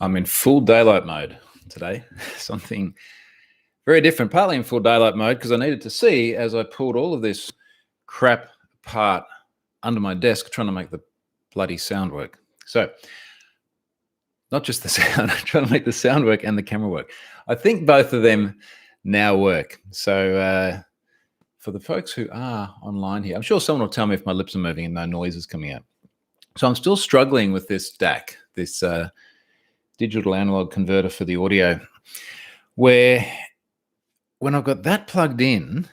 I'm in full daylight mode today. Something very different, partly in full daylight mode because I needed to see as I pulled all of this crap apart under my desk trying to make the bloody sound work. So, not just the sound, trying to make the sound work and the camera work. I think both of them now work. So, for the folks who are online here, I'm sure someone will tell me if my lips are moving and no noise is coming out. So, I'm still struggling with this DAC, this digital analog converter for the audio, where when I've got that plugged in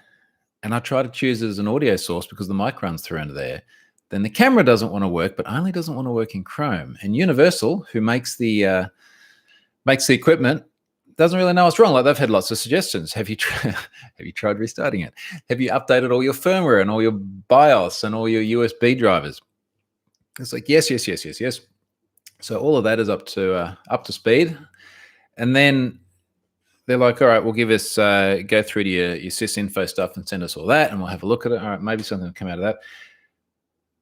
and I try to choose it as an audio source because the mic runs through under there, then the camera doesn't want to work, but only doesn't want to work in Chrome. And Universal, who makes the equipment, doesn't really know what's wrong. Like, they've had lots of suggestions. Have you tried restarting it? Have you updated all your firmware and all your BIOS and all your USB drivers? It's like yes. So all of that is up to speed, and then they're like, all right, we'll give us go through to your sysinfo stuff and send us all that, and we'll have a look at it. All right, maybe something will come out of that.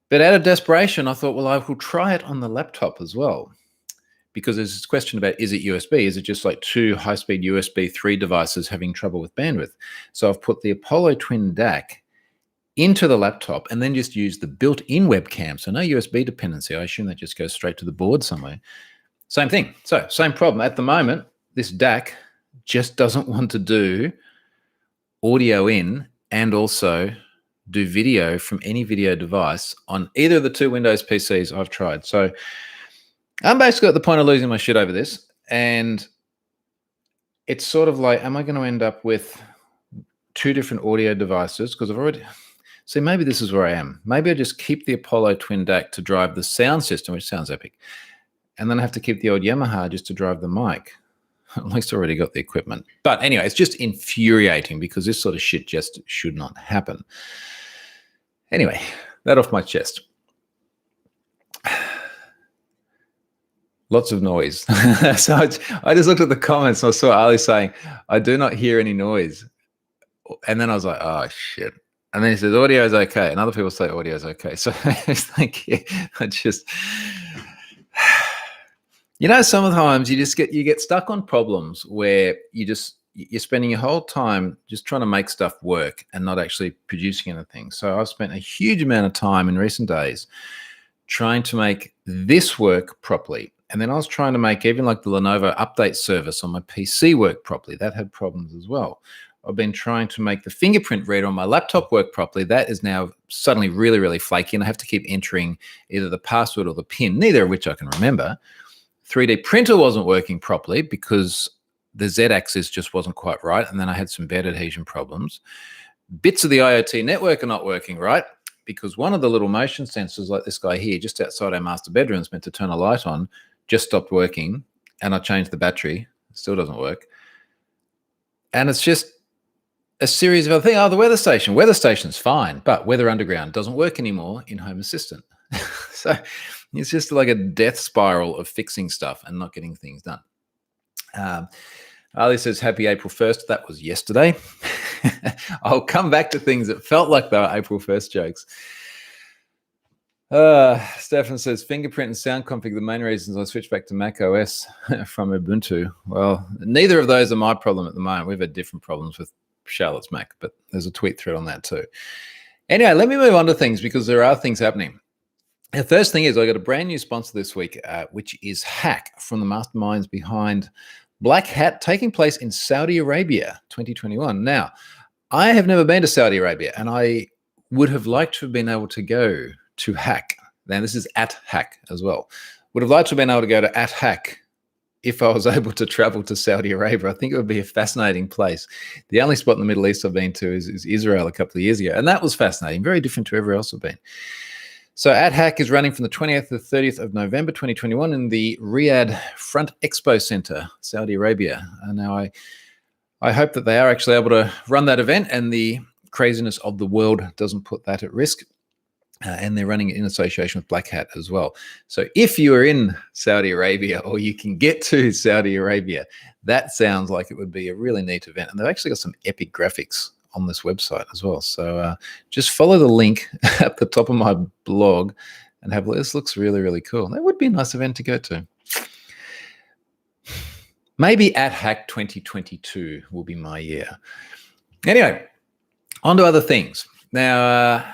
But out of desperation, I thought, well, I will try it on the laptop as well, because there's this question about, is it USB? Is it just like two high-speed USB 3 devices having trouble with bandwidth? So I've put the Apollo Twin DAC into the laptop and then just use the built-in webcam. So no USB dependency. I assume that just goes straight to the board somewhere. Same thing. So same problem. At the moment, this DAC just doesn't want to do audio in and also do video from any video device on either of the two Windows PCs I've tried. So I'm basically at the point of losing my shit over this. And it's sort of like, am I going to end up with two different audio devices? Because I've already... See, maybe this is where I am. Maybe I just keep the Apollo Twin DAC to drive the sound system, which sounds epic. And then I have to keep the old Yamaha just to drive the mic. At least I already got the equipment. But anyway, it's just infuriating because this sort of shit just should not happen. Anyway, that off my chest. Lots of noise. So I just looked at the comments and I saw Ali saying, I do not hear any noise. And then I was like, oh, shit. And then he says, audio is okay. And other people say audio is okay. So thank you. I just, sometimes you get stuck on problems where you're spending your whole time just trying to make stuff work and not actually producing anything. So I've spent a huge amount of time in recent days trying to make this work properly. And then I was trying to make even like the Lenovo update service on my PC work properly. That had problems as well. I've been trying to make the fingerprint reader on my laptop work properly. That is now suddenly really, really flaky, and I have to keep entering either the password or the PIN, neither of which I can remember. 3D printer wasn't working properly because the Z-axis just wasn't quite right, and then I had some bed adhesion problems. Bits of the IoT network are not working right because one of the little motion sensors, like this guy here, just outside our master bedroom, is meant to turn a light on, just stopped working, and I changed the battery. It still doesn't work. And it's just a series of other things. Oh, the weather station. Weather station's fine, but Weather Underground doesn't work anymore in Home Assistant. So it's just like a death spiral of fixing stuff and not getting things done. Ali says, happy April 1st. That was yesterday. I'll come back to things that felt like they were April 1st jokes. Stefan says, fingerprint and sound config, the main reasons I switched back to Mac OS from Ubuntu. Well, neither of those are my problem at the moment. We've had different problems with Charlotte's Mac, but there's a tweet thread on that too. Anyway, let me move on to things because there are things happening. The first thing is I got a brand new sponsor this week, which is Hack, from the masterminds behind Black Hat, taking place in Saudi Arabia 2021. Now, I have never been to Saudi Arabia, and I would have liked to have been able to go to Hack. Now, this is at Hack as well. Would have liked to have been able to go to at Hack if I was able to travel to Saudi Arabia. I think it would be a fascinating place. The only spot in the Middle East I've been to is Israel a couple of years ago, and that was fascinating, very different to everywhere else I've been. So AdHack is running from the 20th to the 30th of November 2021 in the Riyadh Front Expo Center, Saudi Arabia. And now I hope that they are actually able to run that event and the craziness of the world doesn't put that at risk. And they're running it in association with Black Hat as well. So if you are in Saudi Arabia or you can get to Saudi Arabia, that sounds like it would be a really neat event. And they've actually got some epic graphics on this website as well. So just follow the link at the top of my blog and have a look. This looks really, really cool. That would be a nice event to go to. Maybe at Hack 2022 will be my year. Anyway, on to other things. Now, I'm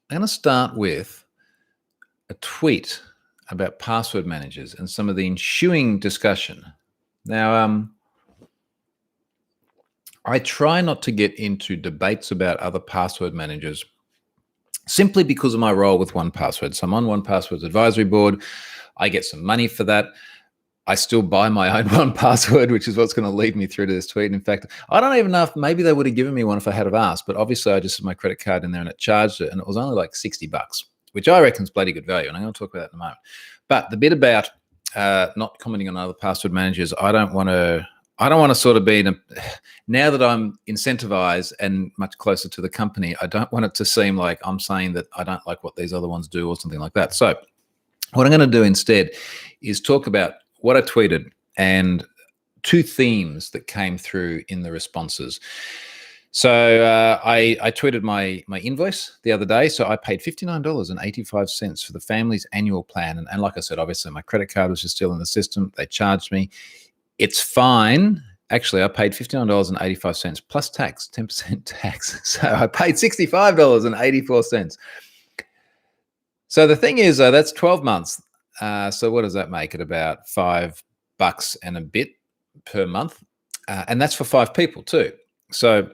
going to start with a tweet about password managers and some of the ensuing discussion. Now, I try not to get into debates about other password managers simply because of my role with 1Password. So I'm on 1Password's advisory board. I get some money for that. I still buy my own 1Password, which is what's going to lead me through to this tweet. In fact, I don't even know if maybe they would have given me one if I had have asked, but obviously I just had my credit card in there and it charged it, and it was only like $60, which I reckon is bloody good value. And I'm going to talk about that in a moment. But the bit about not commenting on other password managers, I don't want to sort of be now that I'm incentivized and much closer to the company, I don't want it to seem like I'm saying that I don't like what these other ones do or something like that. So what I'm going to do instead is talk about what I tweeted and two themes that came through in the responses. So I tweeted my invoice the other day. So I paid $59.85 for the family's annual plan. And like I said, obviously my credit card was just still in the system. They charged me. It's fine. Actually, I paid $59.85 plus tax, 10% tax. So I paid $65.84. So the thing is, that's 12 months. So what does that make it? About $5 and a bit per month. And that's for 5 people too. So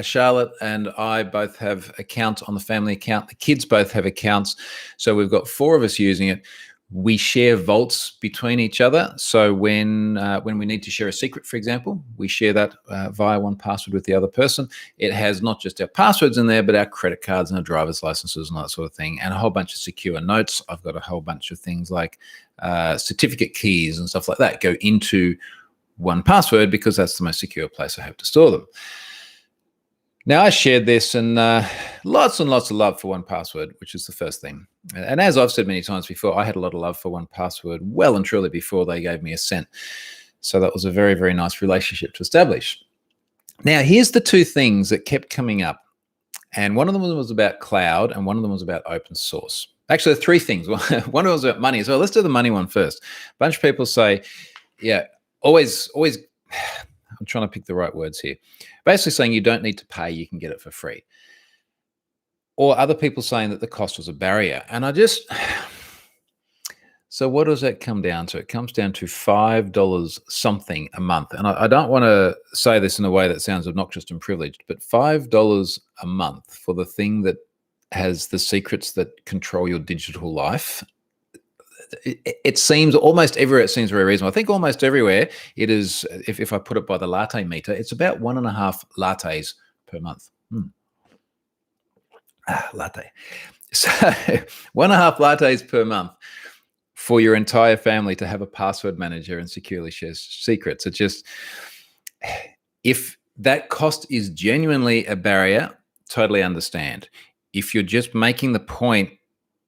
Charlotte and I both have accounts on the family account. The kids both have accounts. So we've got 4 of us using it. We share vaults between each other. So when we need to share a secret, for example, we share that via 1Password with the other person. It has not just our passwords in there, but our credit cards and our driver's licenses and that sort of thing, and a whole bunch of secure notes. I've got a whole bunch of things like certificate keys and stuff like that go into 1Password because that's the most secure place I have to store them. Now, I shared this and lots and lots of love for 1Password, which is the first thing. And as I've said many times before, I had a lot of love for 1Password well and truly before they gave me a cent. So that was a very, very nice relationship to establish. Now, here's the two things that kept coming up. And one of them was about cloud and one of them was about open source. Actually, 3 things. One of them was about money as well. Let's do the money one first. A bunch of people say, yeah, always, I'm trying to pick the right words here. Basically saying you don't need to pay, you can get it for free. Or other people saying that the cost was a barrier. And so what does that come down to? It comes down to $5 something a month. And I don't want to say this in a way that sounds obnoxious and privileged, but $5 a month for the thing that has the secrets that control your digital life. It seems almost everywhere it seems very reasonable. I think almost everywhere it is, if I put it by the latte meter, it's about 1.5 lattes per month. Latte. So 1.5 lattes per month for your entire family to have a password manager and securely share secrets. It just, if that cost is genuinely a barrier, totally understand. If you're just making the point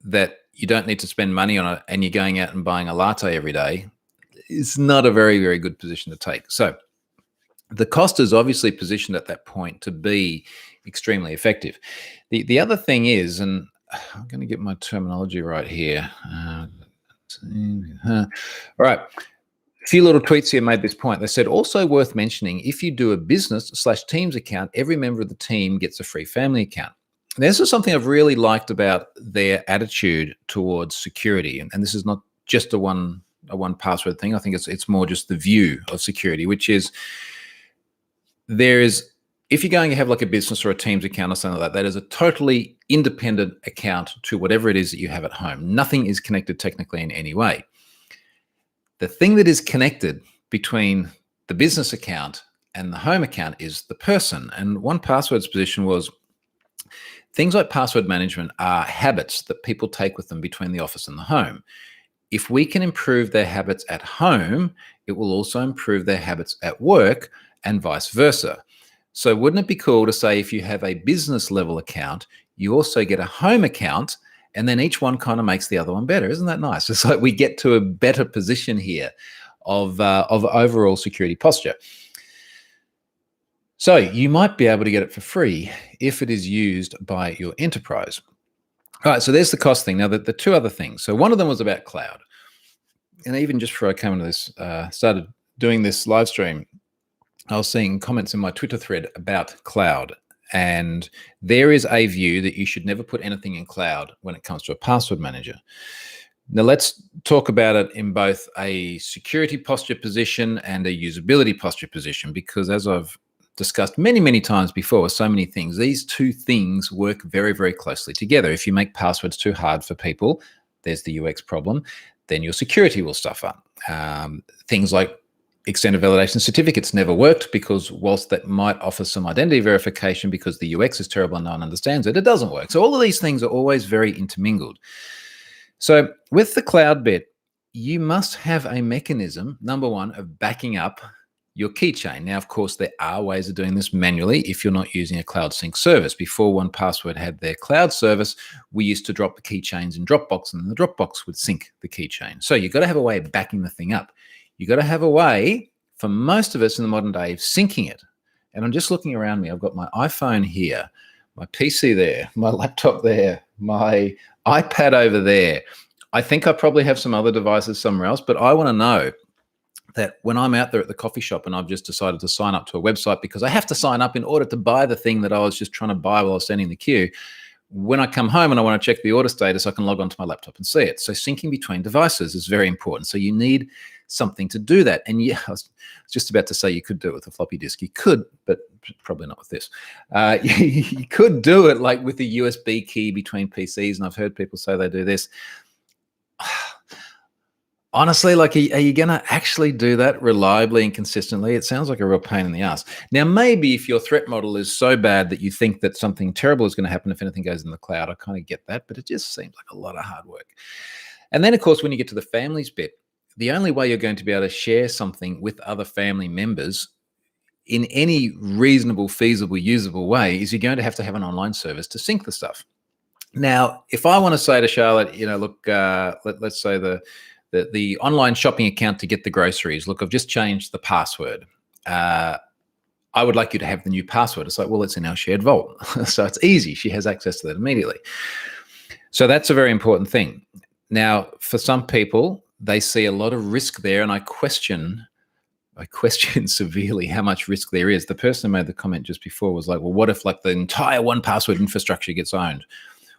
that you don't need to spend money on it and you're going out and buying a latte every day, it's not a very, very good position to take. So the cost is obviously positioned at that point to be extremely effective. The other thing is, and I'm going to get my terminology right here. All right. A few little tweets here made this point. They said, also worth mentioning, if you do a business/Teams account, every member of the team gets a free family account. This is something I've really liked about their attitude towards security. And this is not just a 1Password thing. I think it's more just the view of security, which is if you're going to have like a business or a Teams account or something like that, that is a totally independent account to whatever it is that you have at home. Nothing is connected technically in any way. The thing that is connected between the business account and the home account is the person. And 1Password's position was, things like password management are habits that people take with them between the office and the home. If we can improve their habits at home, it will also improve their habits at work and vice versa. So wouldn't it be cool to say if you have a business level account, you also get a home account, and then each one kind of makes the other one better? Isn't that nice? It's like we get to a better position here of overall security posture. So you might be able to get it for free if it is used by your enterprise. All right, so there's the cost thing. Now, the 2 other things. So one of them was about cloud. And even just before I came into this, started doing this live stream, I was seeing comments in my Twitter thread about cloud. And there is a view that you should never put anything in cloud when it comes to a password manager. Now, let's talk about it in both a security posture position and a usability posture position, because as I've discussed many, many times before, so many things, these two things work very, very closely together. If you make passwords too hard for people, there's the UX problem, then your security will suffer. Things like extended validation certificates never worked because whilst that might offer some identity verification because the UX is terrible and no one understands it, it doesn't work. So all of these things are always very intermingled. So with the cloud bit, you must have a mechanism, number one, of backing up your keychain. Now, of course, there are ways of doing this manually if you're not using a cloud sync service. Before 1Password had their cloud service, we used to drop the keychains in Dropbox, and the Dropbox would sync the keychain. So you've got to have a way of backing the thing up. You've got to have a way, for most of us in the modern day, of syncing it. And I'm just looking around me. I've got my iPhone here, my PC there, my laptop there, my iPad over there. I think I probably have some other devices somewhere else, but I want to know that when I'm out there at the coffee shop and I've just decided to sign up to a website because I have to sign up in order to buy the thing that I was just trying to buy while I was standing in the queue, when I come home and I want to check the order status, I can log onto my laptop and see it. So syncing between devices is very important. So you need something to do that. And yeah, I was just about to say you could do it with a floppy disk. You could, but probably not with this. You could do it like with a USB key between PCs, and I've heard people say they do this. Honestly, like, are you going to actually do that reliably and consistently? It sounds like a real pain in the ass. Now, maybe if your threat model is so bad that you think that something terrible is going to happen if anything goes in the cloud, I kind of get that, but it just seems like a lot of hard work. And then, of course, when you get to the families bit, the only way you're going to be able to share something with other family members in any reasonable, feasible, usable way is you're going to have an online service to sync the stuff. Now, if I want to say to Charlotte, look, let's say the online shopping account to get the groceries, look, I've just changed the password. I would like you to have the new password. It's like, well, it's in our shared vault. So it's easy. She has access to that immediately. So that's a very important thing. Now, for some people, they see a lot of risk there, and I question severely how much risk there is. The person who made the comment just before was like, well, what if like the entire 1Password infrastructure gets owned?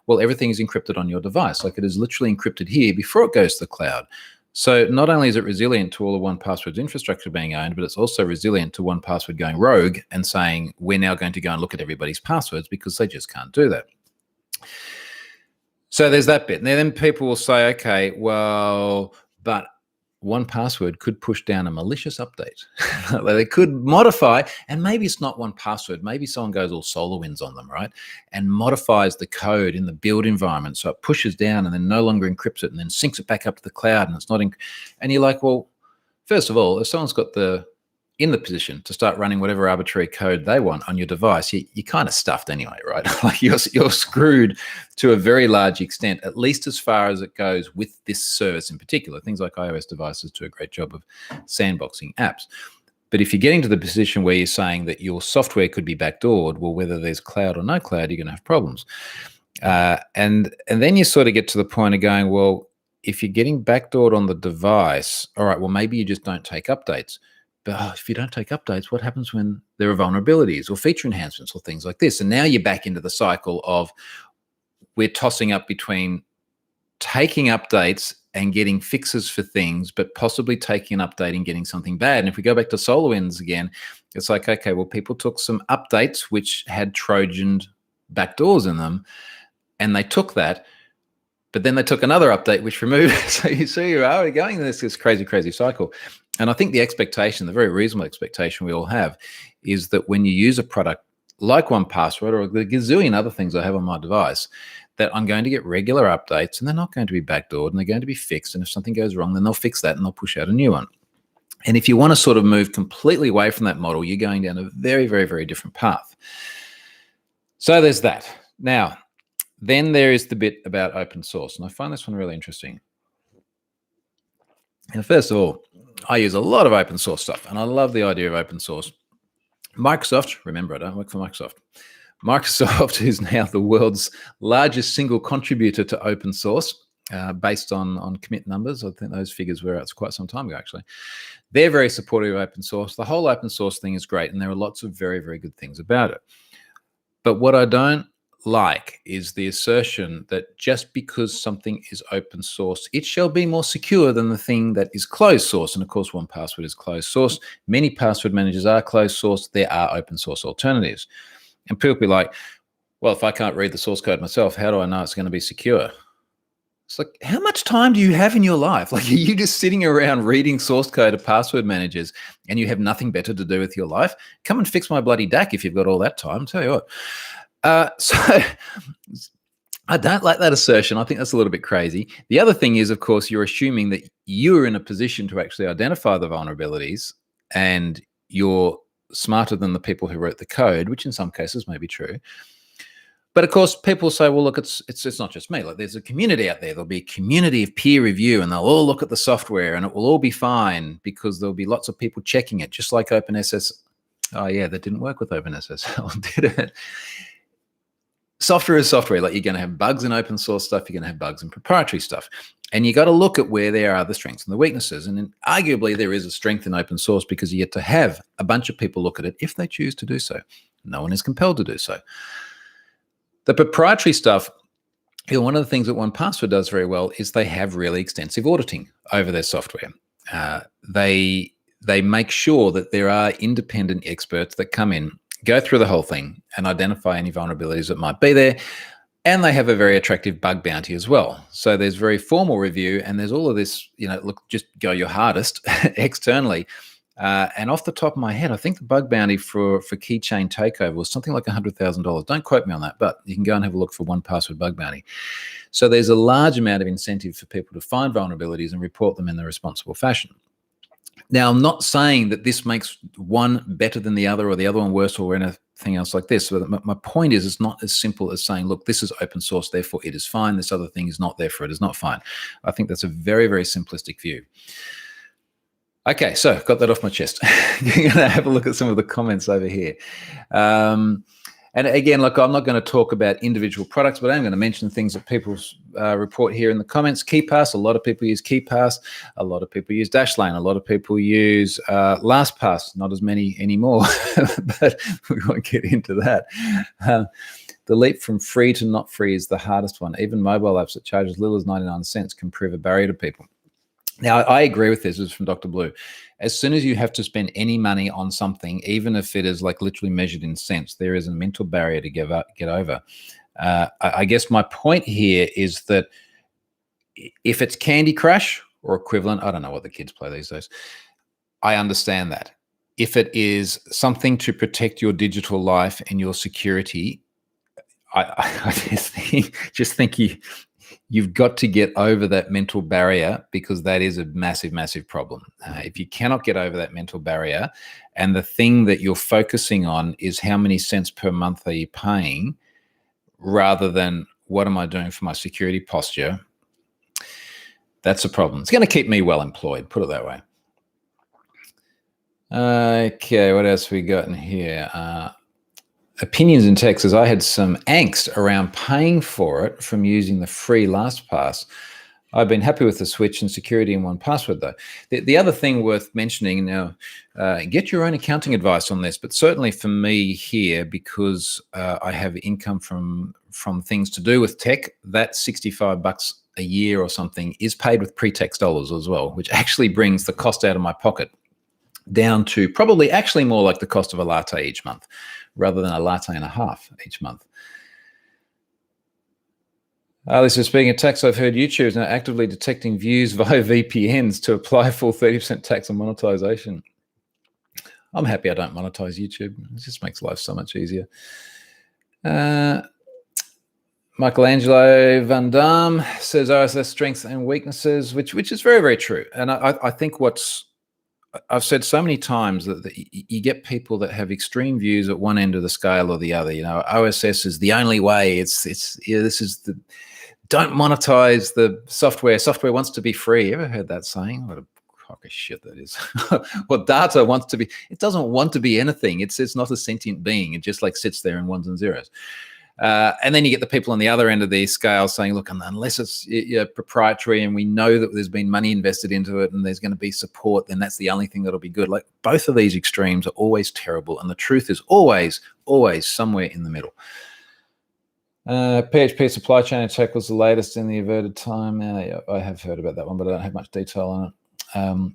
Well, everything is encrypted on your device. Like, it is literally encrypted here before it goes to the cloud. So not only is it resilient to all of 1Password's infrastructure being owned, but it's also resilient to 1Password going rogue and saying, we're now going to go and look at everybody's passwords, because they just can't do that. So there's that bit. And then people will say, okay, well, but 1Password could push down a malicious update. They could modify, and maybe it's not 1Password. Maybe someone goes all SolarWinds on them, right? And modifies the code in the build environment. So it pushes down and then no longer encrypts it and then syncs it back up to the cloud, and it's not and you're like, well, first of all, if someone's got in the position to start running whatever arbitrary code they want on your device, you're kind of stuffed anyway, right? Like you're screwed to a very large extent, at least as far as it goes with this service in particular. Things like iOS devices do a great job of sandboxing apps. But if you're getting to the position where you're saying that your software could be backdoored, well, whether there's cloud or no cloud, you're going to have problems. And then you sort of get to the point of going, well, if you're getting backdoored on the device, all right, well, maybe you just don't take updates. But if you don't take updates, what happens when there are vulnerabilities or feature enhancements or things like this? And now you're back into the cycle of we're tossing up between taking updates and getting fixes for things, but possibly taking an update and getting something bad. And if we go back to SolarWinds again, it's like, okay, well, people took some updates which had Trojan backdoors in them, and they took that, but then they took another update which removed it. So you see, you're already going in this crazy, crazy cycle. And I think the expectation, the very reasonable expectation we all have, is that when you use a product like 1Password or the gazillion other things I have on my device, that I'm going to get regular updates, and they're not going to be backdoored, and they're going to be fixed. And if something goes wrong, then they'll fix that and they'll push out a new one. And if you want to sort of move completely away from that model, you're going down a very, very, very different path. So there's that. Now, then there is the bit about open source. And I find this one really interesting. Now, first of all, I use a lot of open source stuff, and I love the idea of open source. Microsoft, remember, I don't work for Microsoft. Microsoft is now the world's largest single contributor to open source. based on commit numbers. I think those figures were out quite some time ago, actually. They're very supportive of open source. The whole open source thing is great, and there are lots of very, very good things about it. But what I don't like is the assertion that just because something is open source, it shall be more secure than the thing that is closed source. And of course, 1Password is closed source. Many password managers are closed source. There are open source alternatives. And people be like, well, if I can't read the source code myself, how do I know it's going to be secure? It's like, how much time do you have in your life? Like, are you just sitting around reading source code of password managers and you have nothing better to do with your life? Come and fix my bloody DAC if you've got all that time. I'll tell you what. So I don't like that assertion. I think that's a little bit crazy. The other thing is, of course, you're assuming that you're in a position to actually identify the vulnerabilities and you're smarter than the people who wrote the code, which in some cases may be true. But of course, people say, well, look, it's not just me. Like, there's a community out there. There'll be a community of peer review, and they'll all look at the software, and it will all be fine because there'll be lots of people checking it, just like OpenSSL. Oh, yeah, that didn't work with OpenSSL, did it? Software is software. Like, you're going to have bugs in open source stuff. You're going to have bugs in proprietary stuff. And you got to look at where there are the strengths and the weaknesses. And then arguably there is a strength in open source because you get to have a bunch of people look at it if they choose to do so. No one is compelled to do so. The proprietary stuff, one of the things that 1Password does very well is they have really extensive auditing over their software. They make sure that there are independent experts that come in, go through the whole thing and identify any vulnerabilities that might be there. And they have a very attractive bug bounty as well. So there's very formal review, and there's all of this, look, just go your hardest externally. And off the top of my head, I think the bug bounty for Keychain Takeover was something like $100,000. Don't quote me on that, but you can go and have a look for 1Password bug bounty. So there's a large amount of incentive for people to find vulnerabilities and report them in the responsible fashion. Now, I'm not saying that this makes one better than the other or the other one worse or anything else like this. But my point is, it's not as simple as saying, look, this is open source, therefore it is fine. This other thing is not, therefore it is not fine. I think that's a very, very simplistic view. Okay, so got that off my chest. You're going to have a look at some of the comments over here. And again, look, I'm not going to talk about individual products, but I'm going to mention things that people report here in the comments. KeePass, a lot of people use KeePass. A lot of people use Dashlane. A lot of people use LastPass. Not as many anymore, but we won't get into that. The leap from free to not free is the hardest one. Even mobile apps that charge as little as 99 cents can prove a barrier to people. Now, I agree with this. This is from Dr. Blue. As soon as you have to spend any money on something, even if it is like literally measured in cents, there is a mental barrier to get over. I guess my point here is that if it's Candy Crush or equivalent, I don't know what the kids play these days, I understand that. If it is something to protect your digital life and your security, I just think you've got to get over that mental barrier, because that is a massive, massive problem. If you cannot get over that mental barrier, and the thing that you're focusing on is how many cents per month are you paying, rather than what am I doing for my security posture, that's a problem. It's going to keep me well employed, put it that way. Okay, what else we got in here? Opinions in Texas. I had some angst around paying for it from using the free LastPass. I've been happy with the switch and security in 1Password, though. The other thing worth mentioning now, get your own accounting advice on this, but certainly for me here, because I have income from things to do with tech, that $65 a year or something is paid with pre-tax dollars as well, which actually brings the cost out of my pocket down to probably actually more like the cost of a latte each month, rather than a latte and a half each month. This is speaking of tax. I've heard YouTube is now actively detecting views via VPNs to apply full 30% tax on monetization. I'm happy I don't monetize YouTube. It just makes life so much easier. Michelangelo Van Damme says RSS strengths and weaknesses, which is very, very true. And I think I've said so many times that you get people that have extreme views at one end of the scale or the other. OSS is the only way. This is the, don't monetize the software. Software wants to be free. You ever heard that saying? What a crock of shit that is. Well, data wants to be. It doesn't want to be anything. It's not a sentient being. It just like sits there in ones and zeros. And then you get the people on the other end of the scale saying, look, unless it's proprietary and we know that there's been money invested into it and there's going to be support, then that's the only thing that'll be good. Like, both of these extremes are always terrible. And the truth is always, always somewhere in the middle. PHP supply chain attack was the latest in the averted time. I have heard about that one, but I don't have much detail on it.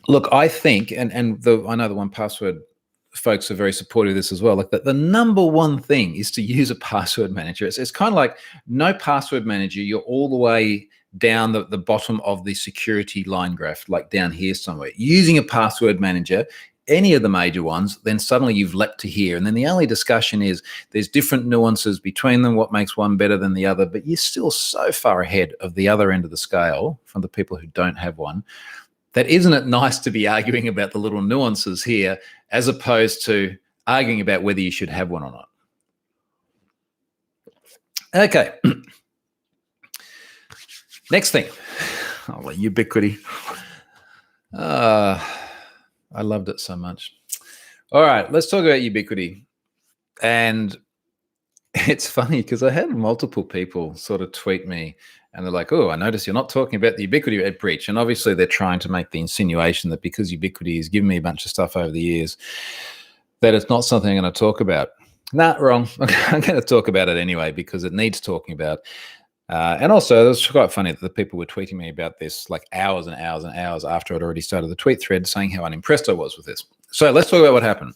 Look, I think, and I know the 1Password folks are very supportive of this as well. Like, the number one thing is to use a password manager. It's kind of like no password manager. You're all the way down the bottom of the security line graph, like down here somewhere. Using a password manager, any of the major ones, then suddenly you've leapt to here. And then the only discussion is there's different nuances between them, what makes one better than the other, but you're still so far ahead of the other end of the scale from the people who don't have one. That isn't it nice to be arguing about the little nuances here as opposed to arguing about whether you should have one or not. Okay. Next thing. Ubiquiti. I loved it so much. All right, let's talk about Ubiquiti. And it's funny because I had multiple people sort of tweet me and they're like, oh, I noticed you're not talking about the Ubiquiti breach. And obviously they're trying to make the insinuation that because Ubiquiti has given me a bunch of stuff over the years, that it's not something I'm going to talk about. Nah, wrong. I'm going to talk about it anyway because it needs talking about. And also, it was quite funny that the people were tweeting me about this like hours and hours and hours after I'd already started the tweet thread saying how unimpressed I was with this. So let's talk about what happened.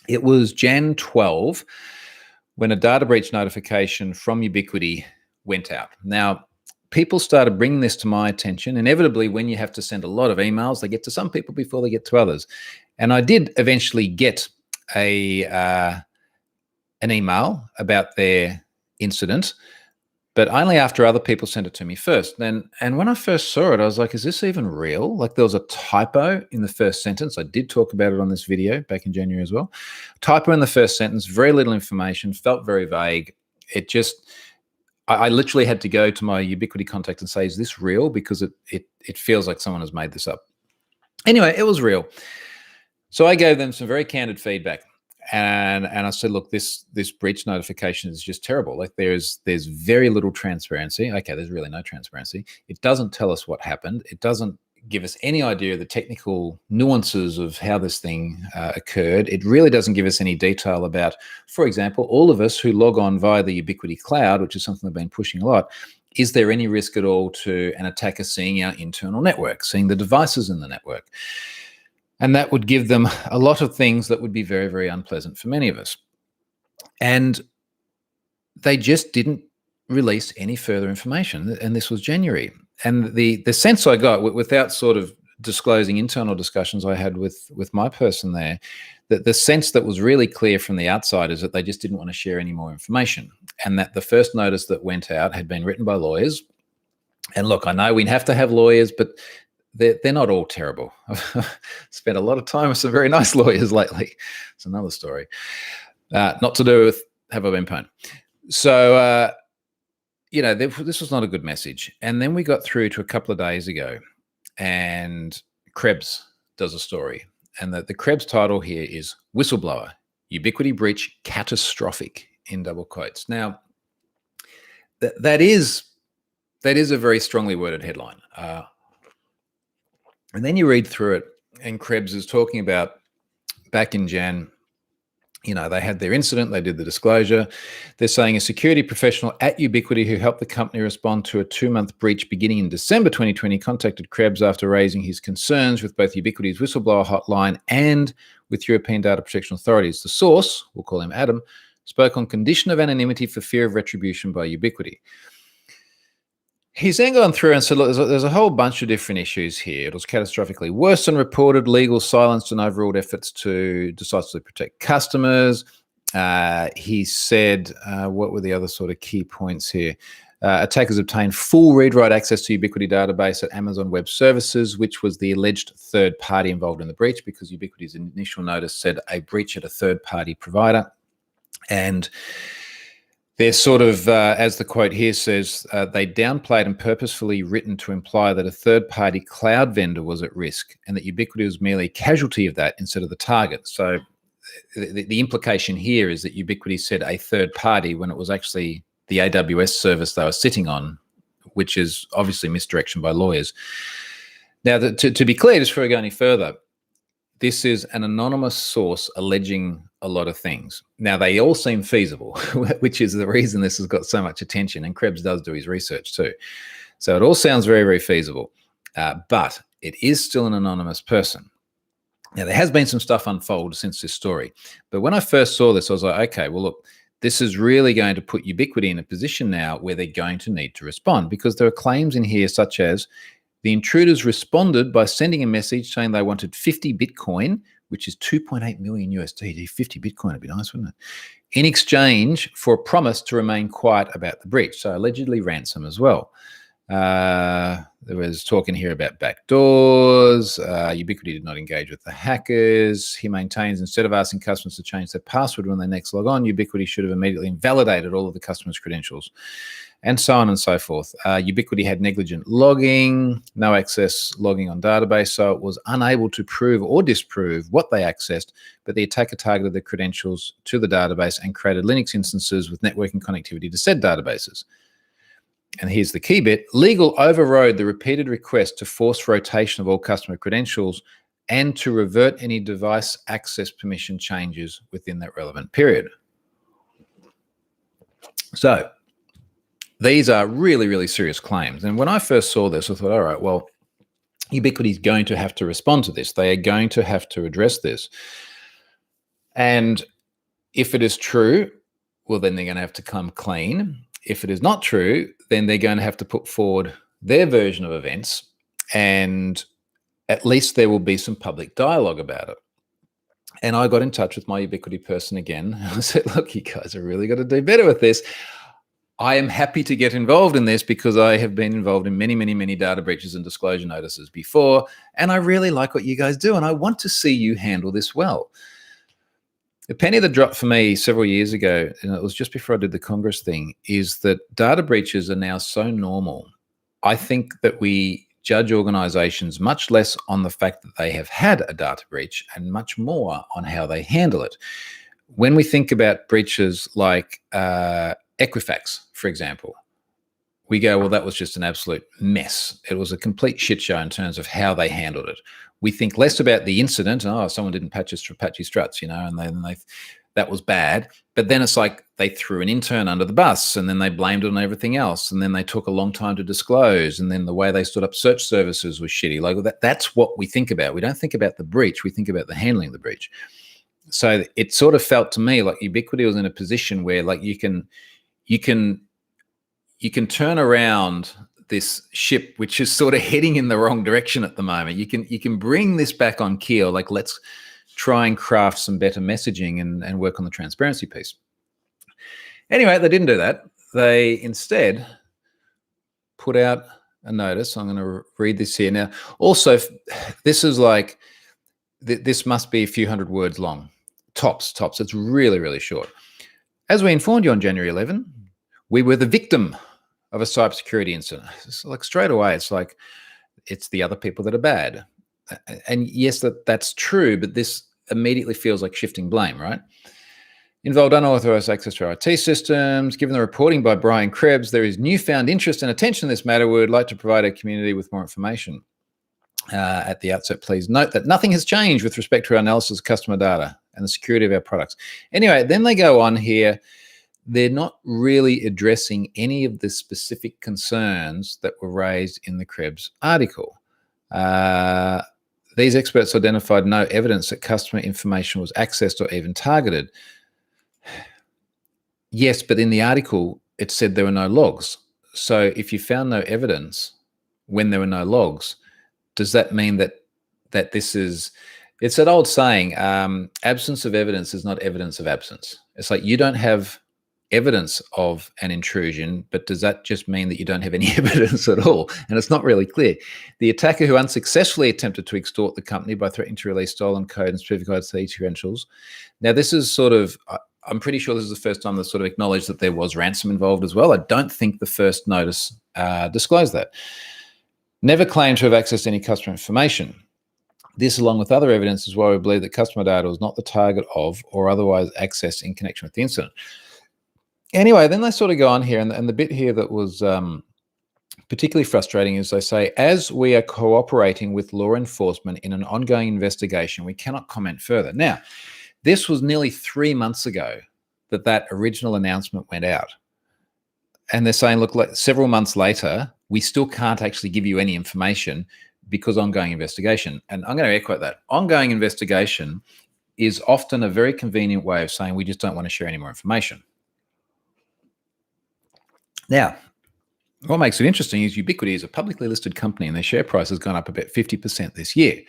It was Jan 12 when a data breach notification from Ubiquiti went out. Now, people started bringing this to my attention. Inevitably, when you have to send a lot of emails, they get to some people before they get to others. And I did eventually get an email about their incident, but only after other people sent it to me first. And when I first saw it, I was like, is this even real? Like, there was a typo in the first sentence. I did talk about it on this video back in January as well. Typo in the first sentence, very little information, felt very vague. It just... I literally had to go to my Ubiquiti contact and say, is this real? Because it feels like someone has made this up. Anyway, it was real. So I gave them some very candid feedback. And I said, look, this breach notification is just terrible. Like, there's very little transparency. Okay, there's really no transparency. It doesn't tell us what happened. It doesn't give us any idea of the technical nuances of how this thing occurred. It really doesn't give us any detail about, for example, all of us who log on via the Ubiquiti cloud, which is something they've been pushing a lot. Is there any risk at all to an attacker seeing our internal network, seeing the devices in the network? And that would give them a lot of things that would be very, very unpleasant for many of us. And they just didn't release any further information. And this was January. And the sense I got, without sort of disclosing internal discussions I had with my person there, that the sense that was really clear from the outside is that they just didn't want to share any more information. And that the first notice that went out had been written by lawyers. And look, I know we have to have lawyers, but they're not all terrible. I've spent a lot of time with some very nice lawyers lately. It's another story. Not to do with have I been pwned. So, this was not a good message. And then we got through to a couple of days ago, and Krebs does a story. And the Krebs title here is Whistleblower, Ubiquiti Breach Catastrophic, in double quotes. Now, that is a very strongly worded headline. And then you read through it, and Krebs is talking about back in Jan, they had their incident, they did the disclosure. They're saying a security professional at Ubiquiti who helped the company respond to a 2-month breach beginning in December 2020 contacted Krebs after raising his concerns with both Ubiquiti's whistleblower hotline and with European data protection authorities. The source, we'll call him Adam, spoke on condition of anonymity for fear of retribution by Ubiquiti. He's then gone through and said, look, there's a whole bunch of different issues here. It was catastrophically worse than reported, legal silenced and overruled efforts to decisively protect customers. He said, what were the other sort of key points here? Attackers obtained full read-write access to Ubiquiti database at Amazon Web Services, which was the alleged third party involved in the breach, because Ubiquiti's initial notice said a breach at a third-party provider. And they're sort of, as the quote here says, they downplayed and purposefully written to imply that a third-party cloud vendor was at risk and that Ubiquiti was merely a casualty of that instead of the target. So the implication here is that Ubiquiti said a third party when it was actually the AWS service they were sitting on, which is obviously misdirection by lawyers. Now, to be clear, just before we go any further, this is an anonymous source alleging a lot of things. Now, they all seem feasible, which is the reason this has got so much attention, and Krebs does do his research too. So it all sounds very, very feasible, but it is still an anonymous person. Now, there has been some stuff unfold since this story, but when I first saw this, I was like, okay, well, look, this is really going to put Ubiquiti in a position now where they're going to need to respond, because there are claims in here such as the intruders responded by sending a message saying they wanted 50 Bitcoin, which is 2.8 million USD. 50 Bitcoin would be nice, wouldn't it? In exchange for a promise to remain quiet about the breach. So allegedly ransom as well. There was talking here about backdoors. Ubiquiti did not engage with the hackers. He maintains instead of asking customers to change their password when they next log on, Ubiquiti should have immediately invalidated all of the customers' credentials, and so on and so forth. Ubiquiti had negligent logging, no access logging on database, so it was unable to prove or disprove what they accessed, but the attacker targeted the credentials to the database and created Linux instances with networking connectivity to said databases. And here's the key bit: legal overrode the repeated request to force rotation of all customer credentials and to revert any device access permission changes within that relevant period. So these are really, really serious claims. And when I first saw this, I thought, all right, well, Ubiquiti is going to have to respond to this. They are going to have to address this. And if it is true, well, then they're going to have to come clean. If it is not true, then they're going to have to put forward their version of events, and at least there will be some public dialogue about it. And I got in touch with my Ubiquiti person again. I said, look, you guys are really got to do better with this. I am happy to get involved in this because I have been involved in many, many, many data breaches and disclosure notices before, and I really like what you guys do, and I want to see you handle this well. The penny that dropped for me several years ago, and it was just before I did the Congress thing, is that data breaches are now so normal. I think that we judge organizations much less on the fact that they have had a data breach and much more on how they handle it. When we think about breaches like Equifax, for example, we go, well, that was just an absolute mess. It was a complete shit show in terms of how they handled it. We think less about the incident. Oh, someone didn't patch struts, and they that was bad. But then it's like they threw an intern under the bus, and then they blamed it on everything else, and then they took a long time to disclose, and then the way they stood up search services was shitty. Like that's what we think about. We don't think about the breach. We think about the handling of the breach. So it sort of felt to me like Ubiquiti was in a position where, like, you can turn around this ship, which is sort of heading in the wrong direction at the moment. You can bring this back on keel. Like, let's try and craft some better messaging and work on the transparency piece. Anyway, they didn't do that. They instead put out a notice. I'm going to read this here. Now, also, this is like, this must be a few hundred words long. Tops. It's really, really short. As we informed you on January 11, we were the victim of a cybersecurity incident. It's like straight away, it's like it's the other people that are bad. And yes, that's true, but this immediately feels like shifting blame, right? Involved unauthorized access to our IT systems. Given the reporting by Brian Krebs, there is newfound interest and attention in this matter. We would like to provide our community with more information. At the outset, please note that nothing has changed with respect to our analysis of customer data and the security of our products. Anyway, then they go on here. They're not really addressing any of the specific concerns that were raised in the Krebs article. These experts identified no evidence that customer information was accessed or even targeted. Yes, but in the article, it said there were no logs. So if you found no evidence when there were no logs, does that mean that this is... It's that old saying, absence of evidence is not evidence of absence. It's like you don't have evidence of an intrusion, but does that just mean that you don't have any evidence at all? And it's not really clear. The attacker who unsuccessfully attempted to extort the company by threatening to release stolen code and certified credentials. Now, this is sort of, I'm pretty sure this is the first time they sort of acknowledged that there was ransom involved as well. I don't think the first notice disclosed that. Never claimed to have accessed any customer information. This, along with other evidence, is why we believe that customer data was not the target of or otherwise accessed in connection with the incident. Anyway, then they sort of go on here, and the bit here that was particularly frustrating is they say, as we are cooperating with law enforcement in an ongoing investigation, we cannot comment further. Now, this was nearly 3 months ago that original announcement went out. And they're saying, look, several months later, we still can't actually give you any information because ongoing investigation. And I'm going to echo that. Ongoing investigation is often a very convenient way of saying we just don't want to share any more information. Now, what makes it interesting is Ubiquiti is a publicly listed company and their share price has gone up about 50% this year.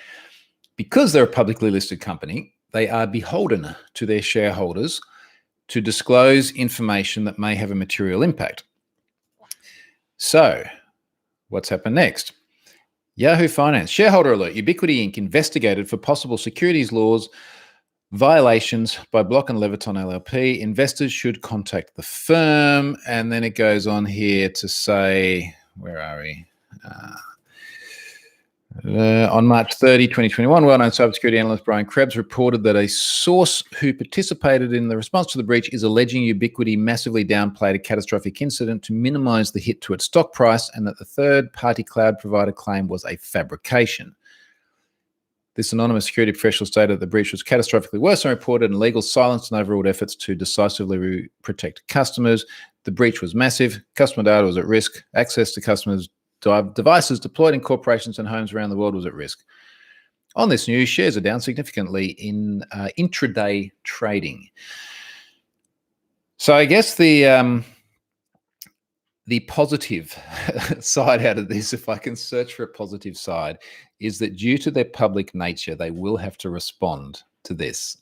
Because they're a publicly listed company, they are beholden to their shareholders to disclose information that may have a material impact. So, what's happened next? Yahoo Finance. Shareholder alert. Ubiquiti Inc. investigated for possible securities laws violations by Block & Leviton LLP. Investors should contact the firm. And then it goes on here to say, where are we? On March 30, 2021, well-known cybersecurity analyst Brian Krebs reported that a source who participated in the response to the breach is alleging Ubiquiti massively downplayed a catastrophic incident to minimize the hit to its stock price and that the third-party cloud provider claim was a fabrication. This anonymous security professional stated that the breach was catastrophically worse than reported and legal silence and overruled efforts to decisively protect customers. The breach was massive. Customer data was at risk. Access to customers' devices deployed in corporations and homes around the world was at risk. On this news, shares are down significantly in intraday trading. So I guess the positive side out of this, if I can search for a positive side, is that due to their public nature, they will have to respond to this.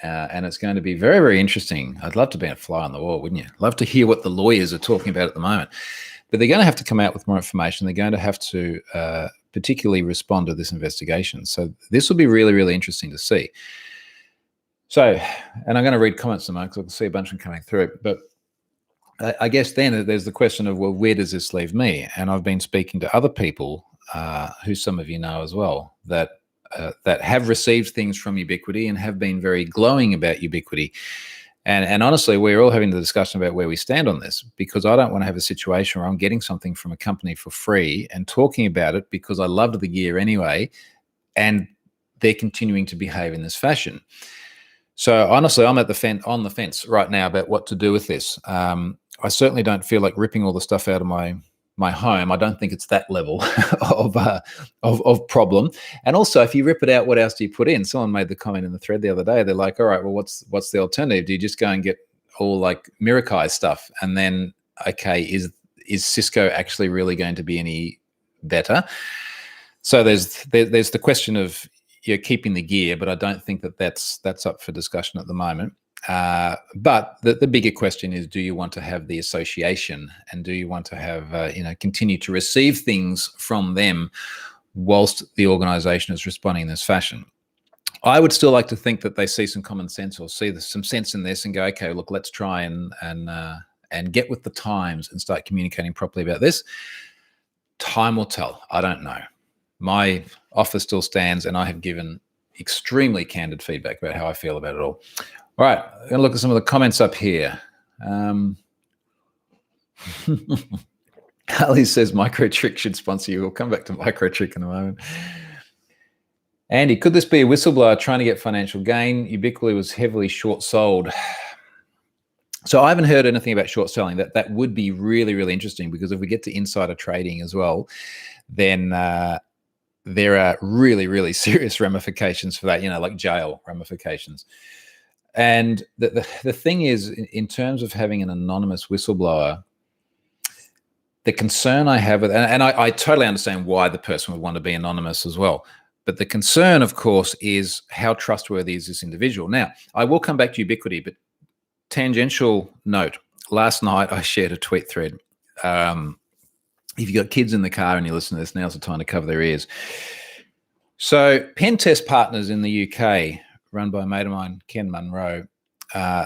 And it's going to be very, very interesting. I'd love to be a fly on the wall, wouldn't you? Love to hear what the lawyers are talking about at the moment. But they're going to have to come out with more information. They're going to have to particularly respond to this investigation. So this will be really, really interesting to see. So, and I'm going to read comments now because I can see a bunch of them coming through. But I guess then there's the question of, well, where does this leave me? And I've been speaking to other people who some of you know as well that have received things from Ubiquiti and have been very glowing about Ubiquiti. And honestly, we're all having the discussion about where we stand on this because I don't want to have a situation where I'm getting something from a company for free and talking about it because I loved the gear anyway, and they're continuing to behave in this fashion. So honestly, I'm at on the fence right now about what to do with this. I certainly don't feel like ripping all the stuff out of my home. I don't think it's that level of problem. And also, if you rip it out, what else do you put in? Someone made the comment in the thread the other day. They're like, all right, well, what's the alternative? Do you just go and get all like Mirakai stuff? And then, okay, is Cisco actually really going to be any better? So there's the question of you're keeping the gear, but I don't think that's up for discussion at the moment. But the bigger question is, do you want to have the association and do you want to have, continue to receive things from them whilst the organization is responding in this fashion? I would still like to think that they see some common sense or see some sense in this and go, okay, look, let's try and get with the times and start communicating properly about this. Time will tell. I don't know. My offer still stands and I have given extremely candid feedback about how I feel about it all. All right, I'm going to look at some of the comments up here. Ali says Microtrick should sponsor you. We'll come back to Microtrick in a moment. Andy, could this be a whistleblower trying to get financial gain? Ubiquiti was heavily short sold. So I haven't heard anything about short selling. That would be really, really interesting because if we get to insider trading as well, then there are really, really serious ramifications for that, like jail ramifications. And the thing is, in terms of having an anonymous whistleblower, the concern I have, and I totally understand why the person would want to be anonymous as well. But the concern, of course, is how trustworthy is this individual? Now, I will come back to Ubiquiti, but tangential note. Last night, I shared a tweet thread. If you've got kids in the car and you listen to this, now's the time to cover their ears. So Pen Test Partners in the UK, run by a mate of mine, Ken Munro,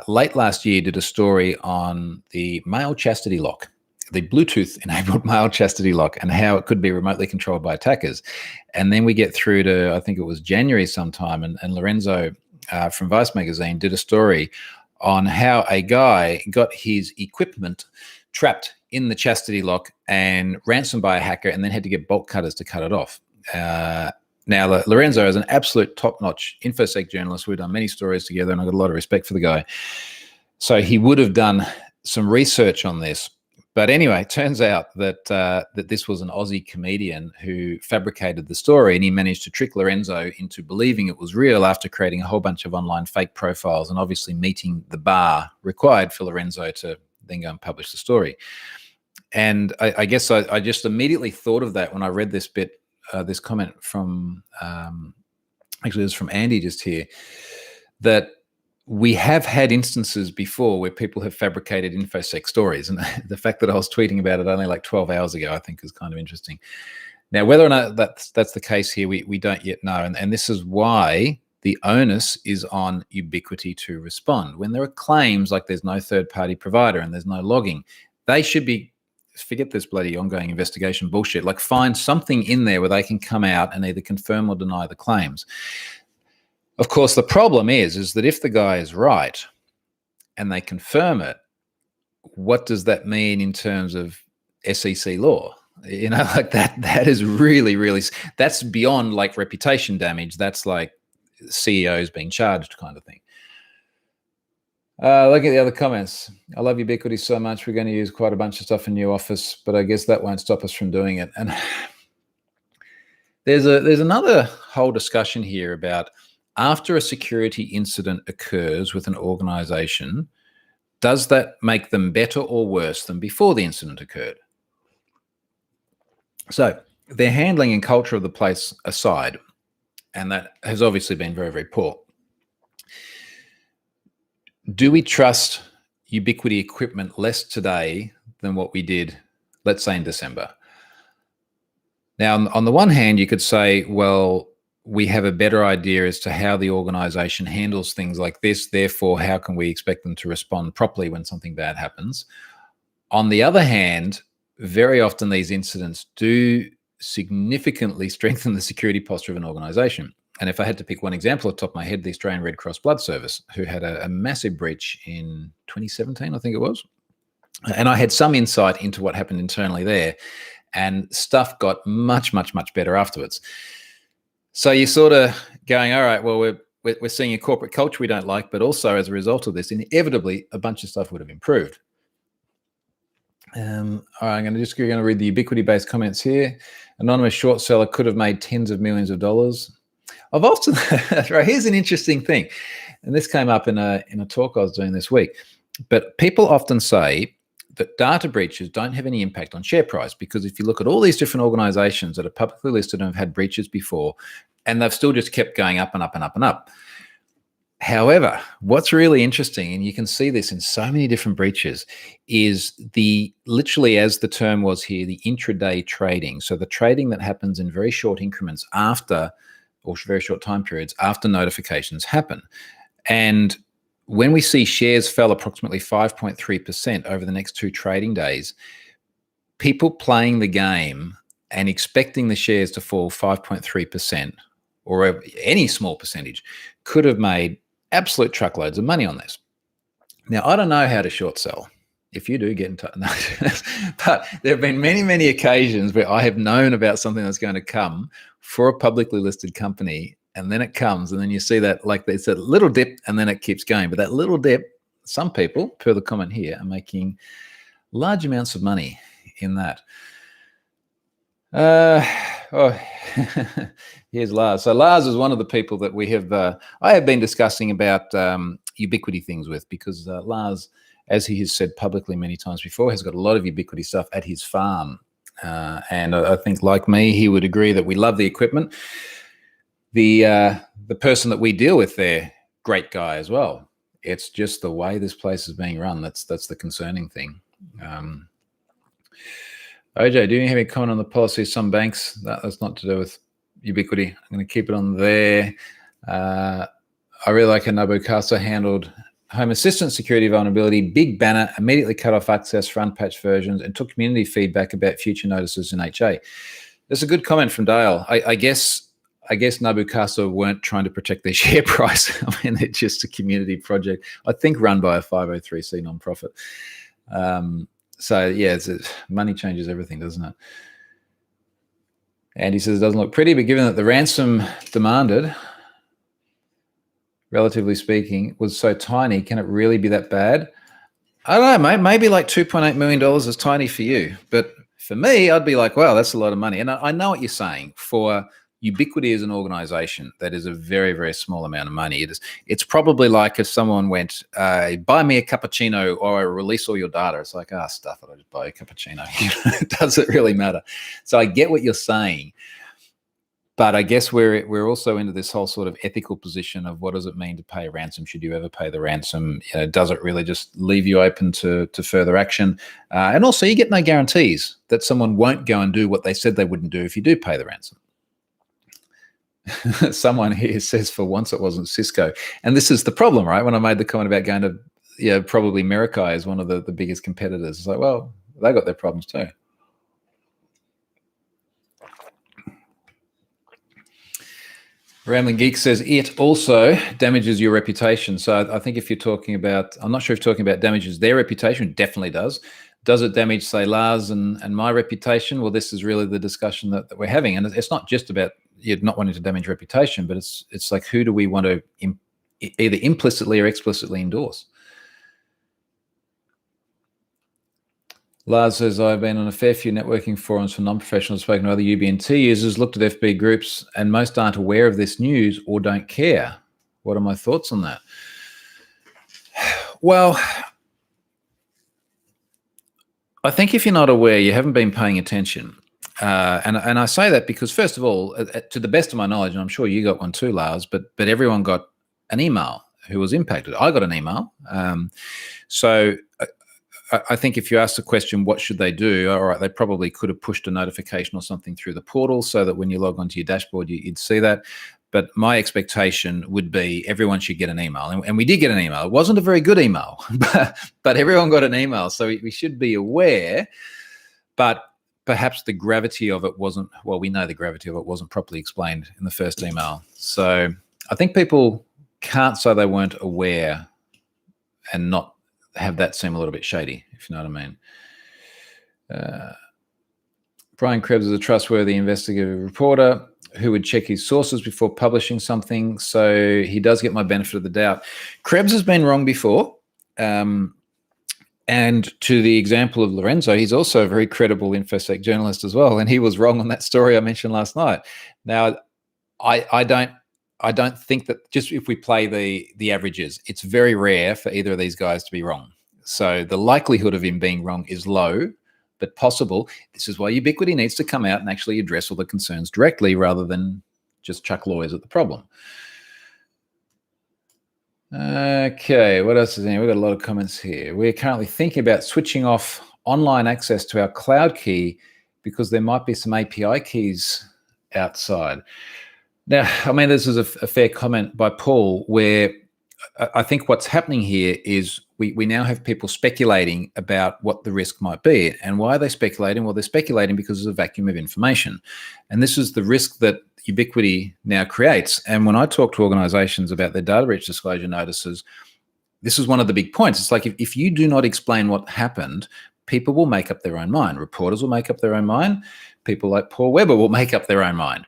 late last year did a story on the male chastity lock the Bluetooth-enabled male chastity lock and how it could be remotely controlled by attackers. And then we get through to, I think it was January sometime, and Lorenzo from Vice Magazine did a story on how a guy got his equipment trapped in the chastity lock and ransomed by a hacker, and then had to get bolt cutters to cut it off. Now, Lorenzo is an absolute top-notch InfoSec journalist. We've done many stories together, and I've got a lot of respect for the guy. So he would have done some research on this. But anyway, it turns out that that this was an Aussie comedian who fabricated the story, and he managed to trick Lorenzo into believing it was real after creating a whole bunch of online fake profiles and obviously meeting the bar required for Lorenzo to then go and publish the story. And I guess I just immediately thought of that when I read this bit, this comment from, actually it was from Andy just here, that we have had instances before where people have fabricated InfoSec stories. And the fact that I was tweeting about it only like 12 hours ago, I think is kind of interesting. Now, whether or not that's the case here, we don't yet know. And this is why the onus is on Ubiquiti to respond. When there are claims like there's no third-party provider and there's no logging, they should be, forget this bloody ongoing investigation bullshit, like find something in there where they can come out and either confirm or deny the claims. Of course, the problem is that if the guy is right and they confirm it, what does that mean in terms of SEC law? You know, like that is really, really, that's beyond like reputation damage. That's like CEOs being charged kind of thing. Look at the other comments. I love Ubiquiti so much. We're going to use quite a bunch of stuff in new office, but I guess that won't stop us from doing it. And there's another whole discussion here about, after a security incident occurs with an organization, does that make them better or worse than before the incident occurred? So their handling and culture of the place aside, and that has obviously been very, very poor, do we trust Ubiquiti equipment less today than what we did, let's say, in December? Now, on the one hand, you could say, well, we have a better idea as to how the organization handles things like this. Therefore, how can we expect them to respond properly when something bad happens? On the other hand, very often these incidents do significantly strengthen the security posture of an organization. And if I had to pick one example off the top of my head, the Australian Red Cross Blood Service, who had a massive breach in 2017, I think it was. And I had some insight into what happened internally there, and stuff got much, much, much better afterwards. So you're sort of going, all right, well, we're seeing a corporate culture we don't like, but also as a result of this, inevitably a bunch of stuff would have improved. All right, I'm going to read the Ubiquiti-based comments here. Anonymous short seller could have made tens of millions of dollars. I've often, right, here's an interesting thing, and this came up in a talk I was doing this week. But people often say that data breaches don't have any impact on share price, because if you look at all these different organizations that are publicly listed and have had breaches before, and they've still just kept going up and up and up and up. However, what's really interesting, and you can see this in so many different breaches, is literally, as the term was here, the intraday trading. So the trading that happens in very short increments after, or very short time periods after notifications happen. And when we see shares fell approximately 5.3% over the next 2 trading days, people playing the game and expecting the shares to fall 5.3% or any small percentage could have made absolute truckloads of money on this. Now, I don't know how to short sell. If you do, get in touch. No. But there have been many, many occasions where I have known about something that's going to come for a publicly listed company, and then it comes, and then you see that, like, it's a little dip, and then it keeps going. But that little dip, some people, per the comment here, are making large amounts of money in that. Here's Lars. So Lars is one of the people that we have, I have been discussing about Ubiquiti things with, because Lars, as he has said publicly many times before, has got a lot of Ubiquiti stuff at his farm. And I think, like me, he would agree that we love the equipment. The person that we deal with there, great guy as well. It's just the way this place is being run. That's the concerning thing. OJ, do you have any comment on the policy of some banks? That's not to do with Ubiquiti. I'm going to keep it on there. I really like how Nabu Casa handled Home Assistant security vulnerability, big banner, immediately cut off access for unpatched versions, and took community feedback about future notices in HA. That's a good comment from Dale. I guess Nabucasa weren't trying to protect their share price. I mean, they're just a community project, I think, run by a 503c nonprofit. So yeah, money changes everything, doesn't it? And he says it doesn't look pretty, but given that the ransom demanded, relatively speaking, was so tiny, can it really be that bad? I don't know, mate. Maybe like $2.8 million is tiny for you. But for me, I'd be like, wow, that's a lot of money. And I know what you're saying. For Ubiquiti as an organization, that is a very, very small amount of money. It's probably like if someone went, buy me a cappuccino or release all your data. It's like, stuff it, I'll just buy a cappuccino. Does it really matter? So I get what you're saying. But I guess we're also into this whole sort of ethical position of what does it mean to pay a ransom? Should you ever pay the ransom? Does it really just leave you open to further action? And also, you get no guarantees that someone won't go and do what they said they wouldn't do if you do pay the ransom. Someone here says for once it wasn't Cisco. And this is the problem, right? When I made the comment about going to, probably Merakai is one of the biggest competitors. It's like, well, they got their problems too. Rambling Geek says it also damages your reputation. So I think if you're talking about, I'm not sure if you're talking about damages their reputation, it definitely does. Does it damage, say, Lars and my reputation? Well, this is really the discussion that we're having. And it's not just about not wanting to damage reputation, but it's like, who do we want to either implicitly or explicitly endorse? Lars says, I've been on a fair few networking forums for non-professionals, spoken to other Ubiquiti users, looked at FB groups, and most aren't aware of this news or don't care. What are my thoughts on that? Well, I think if you're not aware, you haven't been paying attention. And I say that because, first of all, to the best of my knowledge, and I'm sure you got one too, Lars, but everyone got an email who was impacted. I got an email. So I think if you ask the question, what should they do? All right, they probably could have pushed a notification or something through the portal so that when you log onto your dashboard, you'd see that. But my expectation would be everyone should get an email. And we did get an email. It wasn't a very good email, but everyone got an email. So we should be aware. But perhaps the gravity of it wasn't, well, we know the gravity of it wasn't properly explained in the first email. So I think people can't say they weren't aware and not have that seem a little bit shady, if you know what I mean. Brian Krebs is a trustworthy investigative reporter who would check his sources before publishing something, so he does get my benefit of the doubt. Krebs has been wrong before, and to the example of Lorenzo, he's also a very credible InfoSec journalist as well, and he was wrong on that story I mentioned last night. Now, I don't think that, just if we play the averages, it's very rare for either of these guys to be wrong. So the likelihood of him being wrong is low, but possible. This is why Ubiquiti needs to come out and actually address all the concerns directly rather than just chuck lawyers at the problem. Okay, what else is in here? We've got a lot of comments here. We're currently thinking about switching off online access to our cloud key because there might be some API keys outside. Now, I mean, this is a fair comment by Paul, where I think what's happening here is we now have people speculating about what the risk might be. And why are they speculating? Well, they're speculating because of a vacuum of information. And this is the risk that Ubiquiti now creates. And when I talk to organizations about their data breach disclosure notices, this is one of the big points. It's like if you do not explain what happened, people will make up their own mind. Reporters will make up their own mind. People like Paul Weber will make up their own mind.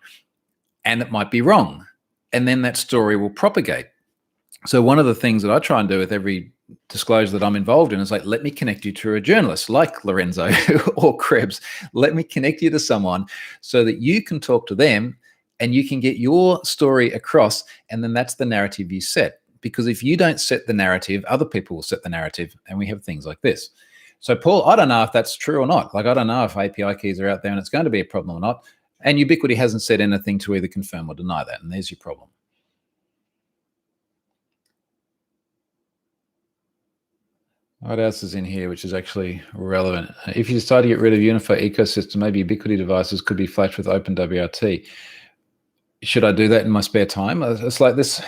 And it might be wrong. And then that story will propagate. So one of the things that I try and do with every disclosure that I'm involved in is like, let me connect you to a journalist like Lorenzo or Krebs. Let me connect you to someone so that you can talk to them and you can get your story across. And then that's the narrative you set. Because if you don't set the narrative, other people will set the narrative, and we have things like this. So Paul, I don't know if that's true or not. Like, I don't know if API keys are out there and it's going to be a problem or not. And Ubiquiti hasn't said anything to either confirm or deny that. And there's your problem. What else is in here which is actually relevant? If you decide to get rid of Unify ecosystem, maybe Ubiquiti devices could be flashed with OpenWRT. Should I do that in my spare time? It's like this.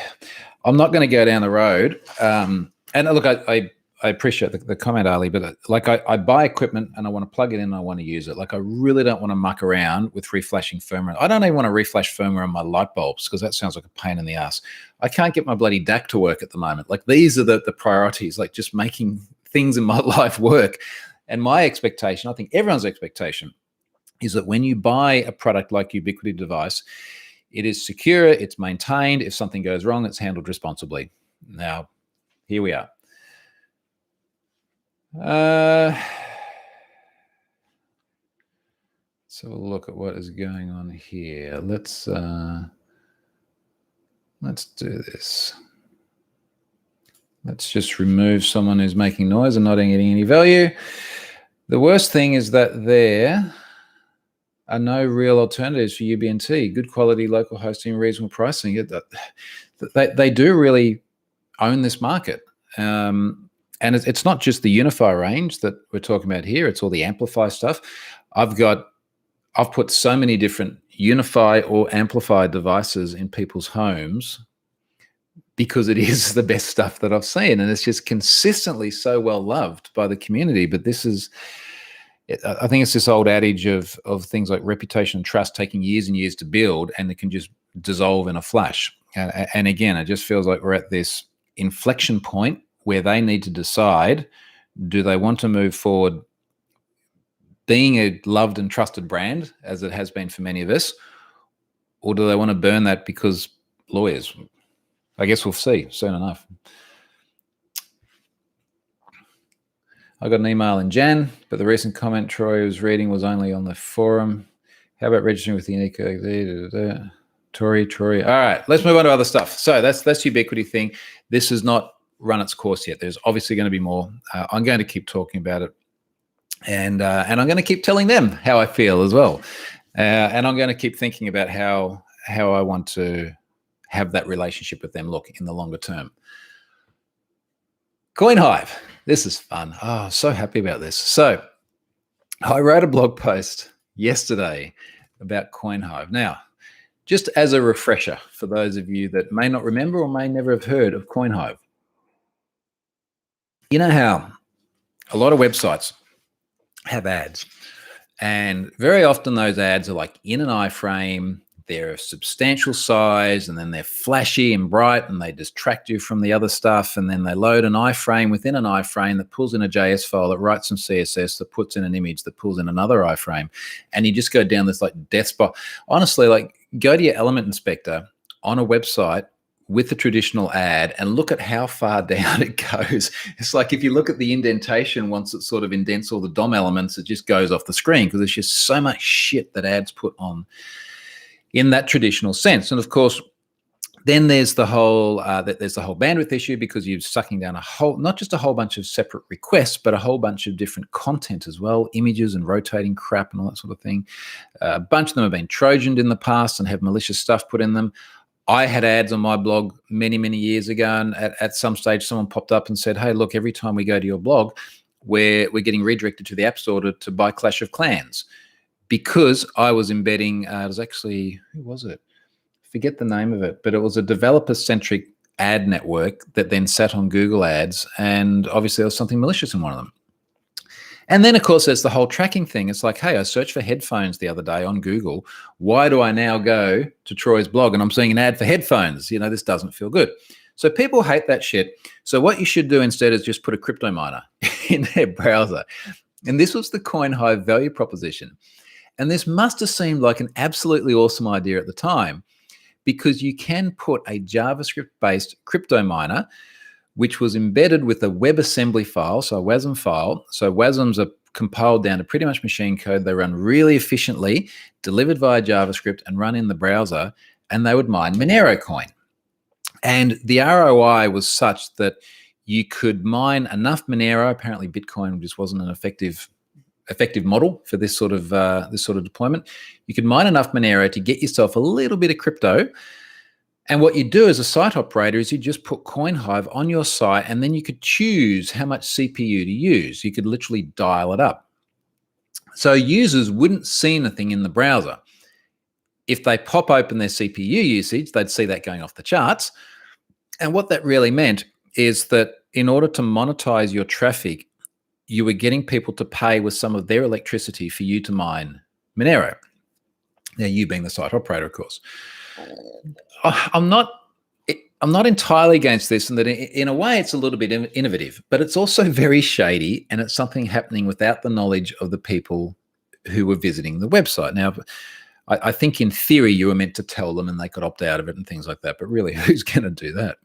I'm not going to go down the road and And look, I appreciate the comment, Ali, but like I buy equipment and I want to plug it in and I want to use it. Like I really don't want to muck around with reflashing firmware. I don't even want to reflash firmware on my light bulbs because that sounds like a pain in the ass. I can't get my bloody DAC to work at the moment. Like these are the priorities, like just making things in my life work. And my expectation, I think everyone's expectation, is that when you buy a product like Ubiquiti device, it is secure, it's maintained. If something goes wrong, it's handled responsibly. Now, here we are. Let's have a look at what is going on here. Let's do this. Let's just remove someone who's making noise and not getting any value. The worst thing is that there are no real alternatives for UBNT. Good quality local hosting, reasonable pricing. They do really own this market. And it's not just the Unify range that we're talking about here. It's all the Amplify stuff. I've put so many different Unify or Amplify devices in people's homes because it is the best stuff that I've seen. And it's just consistently so well loved by the community. But this is, I think it's this old adage of things like reputation and trust taking years and years to build, and it can just dissolve in a flash. And again, it just feels like we're at this inflection point where they need to decide, do they want to move forward being a loved and trusted brand, as it has been for many of us, or do they want to burn that because lawyers? I guess we'll see soon enough. I got an email in Jan, but the recent comment Troy was reading was only on the forum. How about registering with the unique ID? Troy. All right, let's move on to other stuff. So that's Ubiquiti thing. This has not run its course yet. There's obviously going to be more. I'm going to keep talking about it, and I'm going to keep telling them how I feel as well, and I'm going to keep thinking about how I want to have that relationship with them look in the longer term. Coin Hive. This is fun. Oh, so happy about this. So I wrote a blog post yesterday about Coin Hive. Now, just as a refresher for those of you that may not remember or may never have heard of Coin Hive. You know how a lot of websites have ads, and very often those ads are like in an iframe, they're a substantial size, and then they're flashy and bright, and they distract you from the other stuff, and then they load an iframe within an iframe that pulls in a JS file, that writes some CSS, that puts in an image, that pulls in another iframe, and you just go down this like death spot. Honestly, like go to your element inspector on a website with the traditional ad and look at how far down it goes. It's like if you look at the indentation, once it sort of indents all the DOM elements, it just goes off the screen because there's just so much shit that ads put on in that traditional sense. And of course, then there's the whole bandwidth issue because you're sucking down not just a whole bunch of separate requests, but a whole bunch of different content as well, images and rotating crap and all that sort of thing. A bunch of them have been Trojaned in the past and have malicious stuff put in them. I had ads on my blog many, many years ago, and at some stage someone popped up and said, hey, look, every time we go to your blog, we're getting redirected to the App Store to buy Clash of Clans, because I was embedding, it was actually, who was it? Forget the name of it, but it was a developer-centric ad network that then sat on Google Ads, and obviously there was something malicious in one of them. And then, of course, there's the whole tracking thing. It's like, hey, I searched for headphones the other day on Google. Why do I now go to Troy's blog and I'm seeing an ad for headphones? You know, this doesn't feel good. So people hate that shit. So what you should do instead is just put a crypto miner in their browser. And this was the Coin Hive value proposition. And this must have seemed like an absolutely awesome idea at the time, because you can put a JavaScript-based crypto miner, which was embedded with a WebAssembly file, so a WASM file. So WASMs are compiled down to pretty much machine code. They run really efficiently, delivered via JavaScript and run in the browser, and they would mine Monero coin. And the ROI was such that you could mine enough Monero. Apparently Bitcoin just wasn't an effective model for this sort of deployment. You could mine enough Monero to get yourself a little bit of crypto. And what you do as a site operator is you just put Coin Hive on your site, and then you could choose how much CPU to use. You could literally dial it up. So users wouldn't see anything in the browser. If they pop open their CPU usage, they'd see that going off the charts. And what that really meant is that in order to monetize your traffic, you were getting people to pay with some of their electricity for you to mine Monero. Now, you being the site operator, of course. I'm not entirely against this, and that in a way it's a little bit innovative, but it's also very shady, and it's something happening without the knowledge of the people who were visiting the website. Now, I think in theory you were meant to tell them and they could opt out of it and things like that, but really, who's going to do that?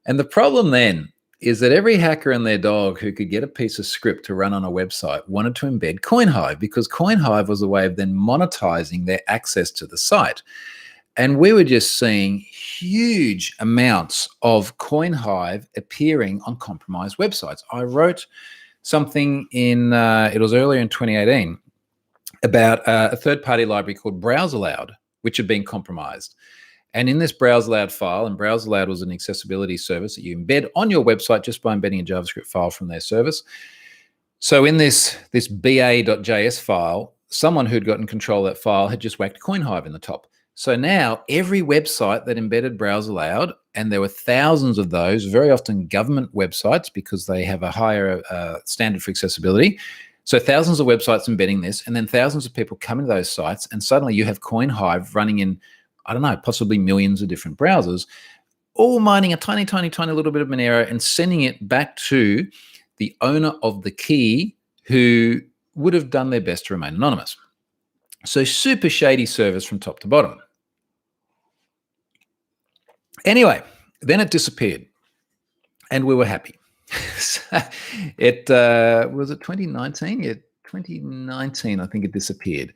And the problem then is that every hacker and their dog who could get a piece of script to run on a website wanted to embed Coin Hive, because Coin Hive was a way of then monetizing their access to the site. And we were just seeing huge amounts of Coin Hive appearing on compromised websites. I wrote something in, it was earlier in 2018, about a third-party library called BrowserLoud, which had been compromised. And in this BrowserLoud file, and BrowserLoud was an accessibility service that you embed on your website just by embedding a JavaScript file from their service. So in this ba.js file, someone who'd gotten control of that file had just whacked Coin Hive in the top. So now every website that embedded BrowserLoud, and there were thousands of those, very often government websites because they have a higher standard for accessibility. So thousands of websites embedding this, and then thousands of people come into those sites, and suddenly you have Coin Hive running in, I don't know, possibly millions of different browsers, all mining a tiny, tiny, tiny little bit of Monero and sending it back to the owner of the key, who would have done their best to remain anonymous. So super shady service from top to bottom. Anyway, then it disappeared and we were happy. So it was it 2019? Yeah, 2019, I think it disappeared.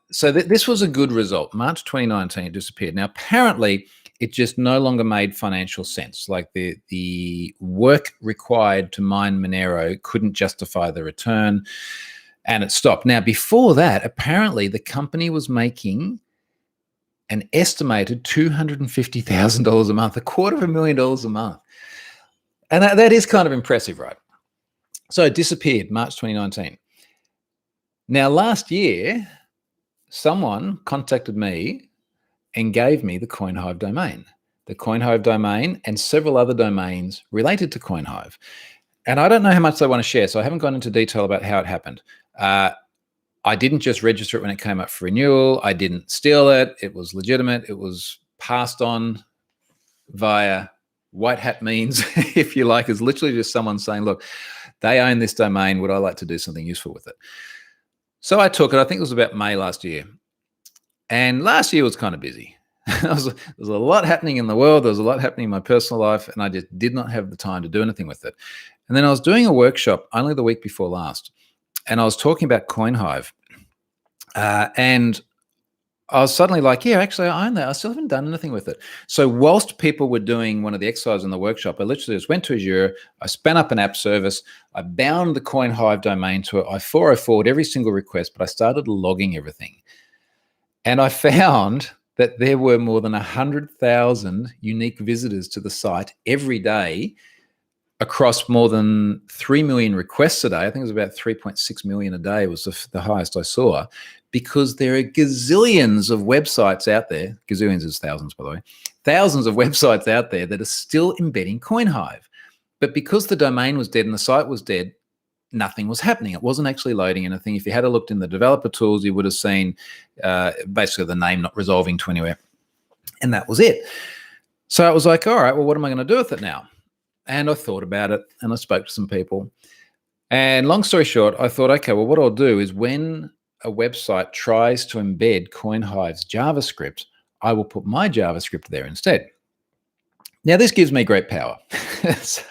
So this was a good result. March 2019, it disappeared. Now, apparently, it just no longer made financial sense. Like the work required to mine Monero couldn't justify the return, and it stopped. Now, before that, apparently, the company was making an estimated $250,000 a month, $250,000 a month. And that is kind of impressive, right? So it disappeared March 2019. Now, last year, someone contacted me and gave me the Coin Hive domain. The Coin Hive domain and several other domains related to Coin Hive. And I don't know how much they want to share, so I haven't gone into detail about how it happened. I didn't just register it when it came up for renewal. I didn't steal it. It was legitimate. It was passed on via white hat means, if you like. It's literally just someone saying, look, they own this domain. Would I like to do something useful with it? So I took it. I think it was about May last year. And last year was kind of busy. There was a lot happening in the world. There was a lot happening in my personal life, and I just did not have the time to do anything with it. And then I was doing a workshop only the week before last, and I was talking about Coin Hive. And I was suddenly like, yeah, actually, I own that. I still haven't done anything with it. So whilst people were doing one of the exercises in the workshop, I literally just went to Azure, I spun up an app service, I bound the Coin Hive domain to it, I 404'd every single request, but I started logging everything. And I found that there were more than 100,000 unique visitors to the site every day across more than 3 million requests a day. I think it was about 3.6 million a day was the highest I saw, because there are gazillions of websites out there. Gazillions is thousands, by the way. Thousands of websites out there that are still embedding Coin Hive. But because the domain was dead and the site was dead, nothing was happening. It wasn't actually loading anything. If you had looked in the developer tools, you would have seen basically the name not resolving to anywhere. And that was it. So I was like, all right, well, what am I going to do with it now? And I thought about it, and I spoke to some people. And long story short, I thought, okay, well, what I'll do is when a website tries to embed Coin Hive's JavaScript, I will put my JavaScript there instead. Now, this gives me great power. So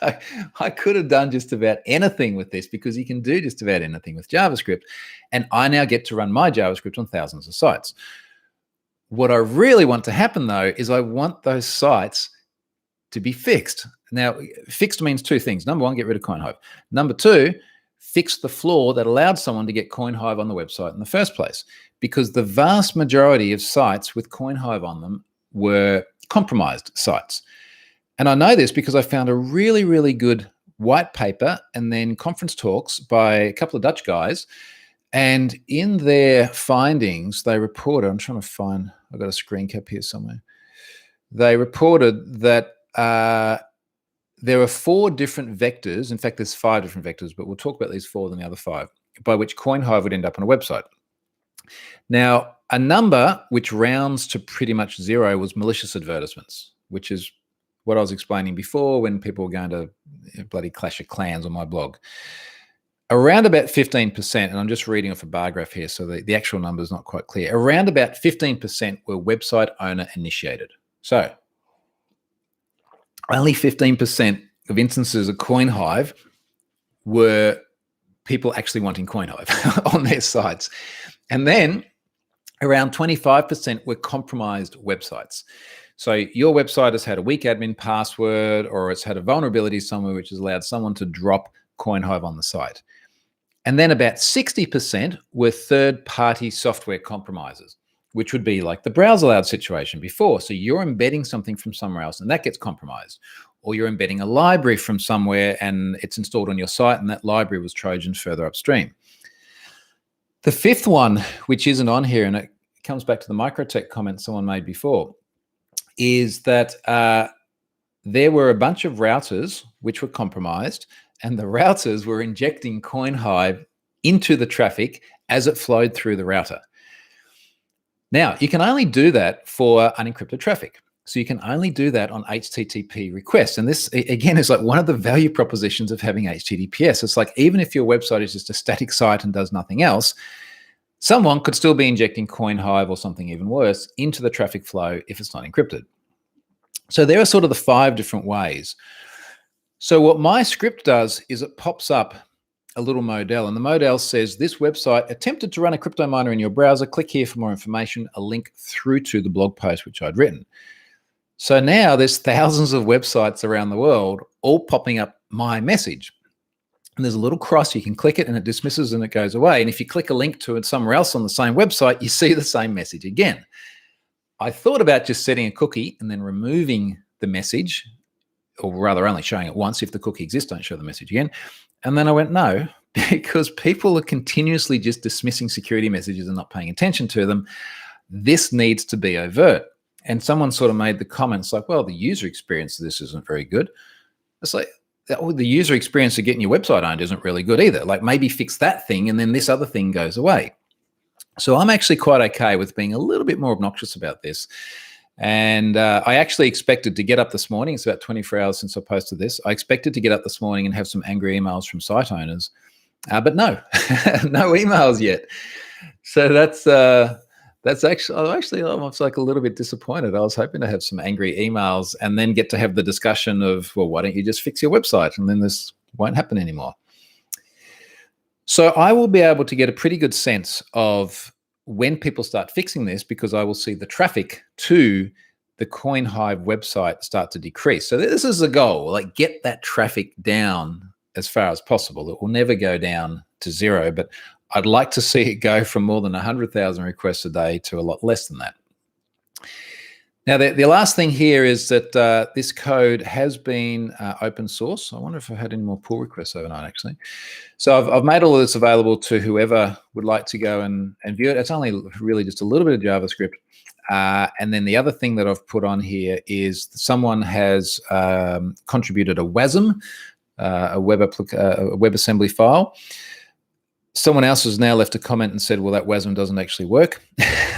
I could have done just about anything with this, because you can do just about anything with JavaScript. And I now get to run my JavaScript on thousands of sites. What I really want to happen, though, is I want those sites to be fixed. Now, fixed means two things. Number one, get rid of Coin Hive. Number two, fix the flaw that allowed someone to get Coin Hive on the website in the first place, because the vast majority of sites with Coin Hive on them were compromised sites. And I know this because I found a really, really good white paper and then conference talks by a couple of Dutch guys. And in their findings, they reported, I'm trying to find, I've got a screen cap here somewhere. They reported that there are 4 different vectors. In fact, there's 5 different vectors, but we'll talk about these 4 than the other 5, by which Coin Hive would end up on a website. Now, a number which rounds to pretty much 0 was malicious advertisements, which is what I was explaining before when people were going to bloody Clash of Clans on my blog. Around about 15%, and I'm just reading off a bar graph here, so the actual number is not quite clear. Around about 15% were website owner initiated. So only 15% of instances of Coin Hive were people actually wanting Coin Hive on their sites. And then around 25% were compromised websites. So your website has had a weak admin password, or it's had a vulnerability somewhere which has allowed someone to drop Coin Hive on the site. And then about 60% were third-party software compromises, which would be like the browse aloud situation before. So you're embedding something from somewhere else and that gets compromised. Or you're embedding a library from somewhere and it's installed on your site and that library was Trojan further upstream. The 5th one, which isn't on here, and it comes back to the Microtech comment someone made before, is that there were a bunch of routers which were compromised, and the routers were injecting Coin Hive into the traffic as it flowed through the router. Now, you can only do that for unencrypted traffic. So you can only do that on HTTP requests. And this, again, is like one of the value propositions of having HTTPS. It's like, even if your website is just a static site and does nothing else, someone could still be injecting Coin Hive or something even worse into the traffic flow if it's not encrypted. So there are sort of the 5 different ways. So what my script does is it pops up a little modal, and the modal says, this website attempted to run a crypto miner in your browser. Click here for more information, a link through to the blog post which I'd written. So now there's thousands of websites around the world all popping up my message. And there's a little cross, you can click it and it dismisses and it goes away. And if you click a link to it somewhere else on the same website, you see the same message again. I thought about just setting a cookie and then removing the message, or rather only showing it once. If the cookie exists, don't show the message again. And then I went, no, because people are continuously just dismissing security messages and not paying attention to them. This needs to be overt. And someone sort of made the comments like, well, the user experience of this isn't very good. It's like, the user experience of getting your website owned isn't really good either. Like, maybe fix that thing and then this other thing goes away. So I'm actually quite okay with being a little bit more obnoxious about this. And I actually expected to get up this morning. It's about 24 hours since I posted this. I expected to get up this morning and have some angry emails from site owners. But no, no emails yet. So that's actually almost like a little bit disappointed. I was hoping to have some angry emails and then get to have the discussion of, well, why don't you just fix your website? And then this won't happen anymore. So I will be able to get a pretty good sense of when people start fixing this, because I will see the traffic to the Coin Hive website start to decrease. So this is the goal, like get that traffic down as far as possible. It will never go down to 0, but I'd like to see it go from more than 100,000 requests a day to a lot less than that. Now, the last thing here is that this code has been open source. I wonder if I've had any more pull requests overnight, actually. So I've made all of this available to whoever would like to go and view it. It's only really just a little bit of JavaScript. And then the other thing that I've put on here is someone has contributed a WASM, a WebAssembly file. Someone else has now left a comment and said, well, that WASM doesn't actually work.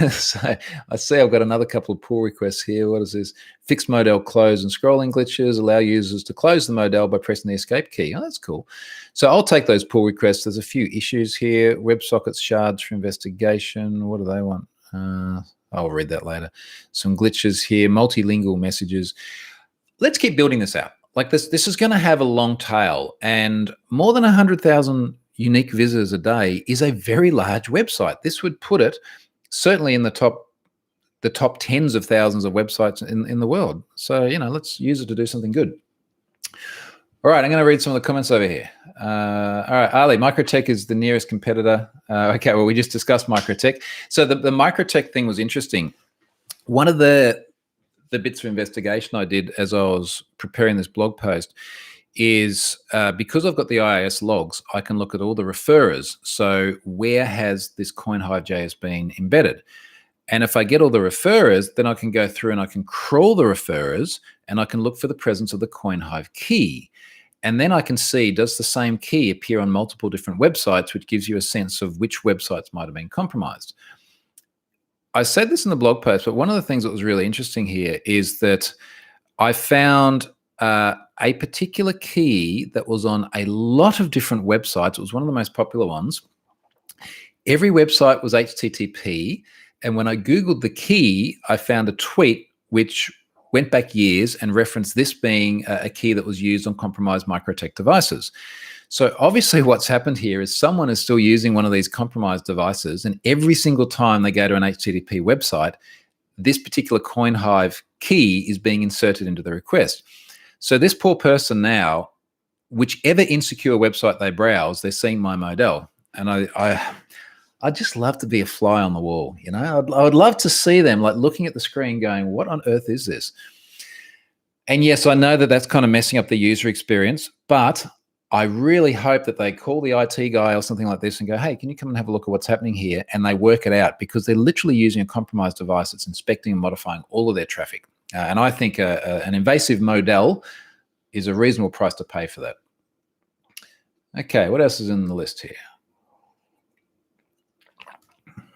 So I see I've got another couple of pull requests here. What is this? Fix modal close and scrolling glitches, allow users to close the modal by pressing the escape key. Oh, that's cool. So I'll take those pull requests. There's a few issues here. WebSockets shards for investigation. What do they want? I'll read that later. Some glitches here, multilingual messages. Let's keep building this out. Like this is going to have a long tail, and more than 100,000 unique visitors a day is a very large website. This would put it certainly in the top tens of thousands of websites in the world. So, let's use it to do something good. All right, I'm going to read some of the comments over here. All right, Ali, Microtech is the nearest competitor. Okay, well, we just discussed Microtech. So the Microtech thing was interesting. One of the bits of investigation I did as I was preparing this blog post is because I've got the IIS logs, I can look at all the referrers. So where has this Coin Hive JS been embedded? And if I get all the referrers, then I can go through and I can crawl the referrers and I can look for the presence of the Coin Hive key. And then I can see, does the same key appear on multiple different websites, which gives you a sense of which websites might have been compromised. I said this in the blog post, but one of the things that was really interesting here is that I found a particular key that was on a lot of different websites. It was one of the most popular ones. Every website was HTTP. And when I Googled the key, I found a tweet which went back years and referenced this being a key that was used on compromised Microtech devices. So obviously what's happened here is someone is still using one of these compromised devices, and every single time they go to an HTTP website, this particular Coin Hive key is being inserted into the request. So this poor person now, whichever insecure website they browse, they're seeing my model. And I'd just love to be a fly on the wall. You know, I would love to see them like looking at the screen going, what on earth is this? And yes, I know that that's kind of messing up the user experience, but I really hope that they call the IT guy or something like this and go, hey, can you come and have a look at what's happening here? And they work it out, because they're literally using a compromised device that's inspecting and modifying all of their traffic. And I think an invasive model is a reasonable price to pay for that. Okay, what else is in the list here?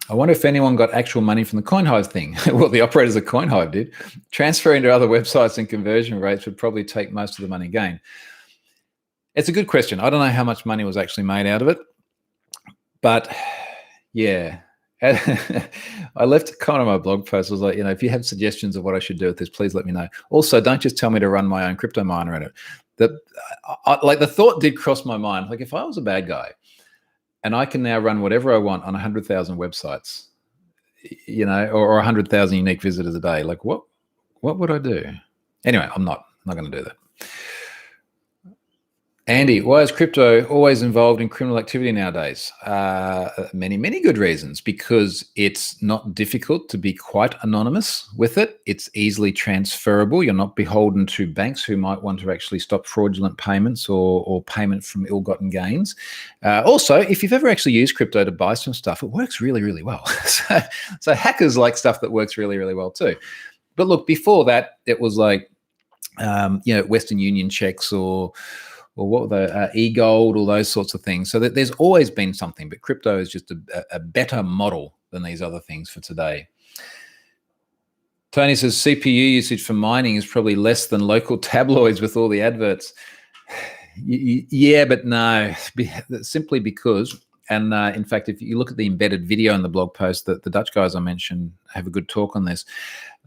I wonder if anyone got actual money from the Coin Hive thing. Well, the operators of Coin Hive did. Transferring to other websites and conversion rates would probably take most of the money gained. It's a good question. I don't know how much money was actually made out of it, but yeah. I left a comment on my blog post. I was like, you know, if you have suggestions of what I should do with this, please let me know. Also, don't just tell me to run my own crypto miner in it. Like the thought did cross my mind. Like, if I was a bad guy and I can now run whatever I want on 100,000 websites, you know, or 100,000 unique visitors a day, like what would I do? Anyway, I'm not going to do that. Andy, why is crypto always involved in criminal activity nowadays? Many good reasons. Because it's not difficult to be quite anonymous with it. It's easily transferable. You're not beholden to banks who might want to actually stop fraudulent payments or payment from ill-gotten gains. Also, if you've ever actually used crypto to buy some stuff, it works really well. So hackers like stuff that works really well too. But look, before that, it was like, you know, Western Union checks or what were the e-gold, all those sorts of things. So that there's always been something, but crypto is just a better model than these other things for today. Tony says CPU usage for mining is probably less than local tabloids with all the adverts. Yeah, but no, simply because, and in fact, if you look at the embedded video in the blog post, that the Dutch guys I mentioned have a good talk on this.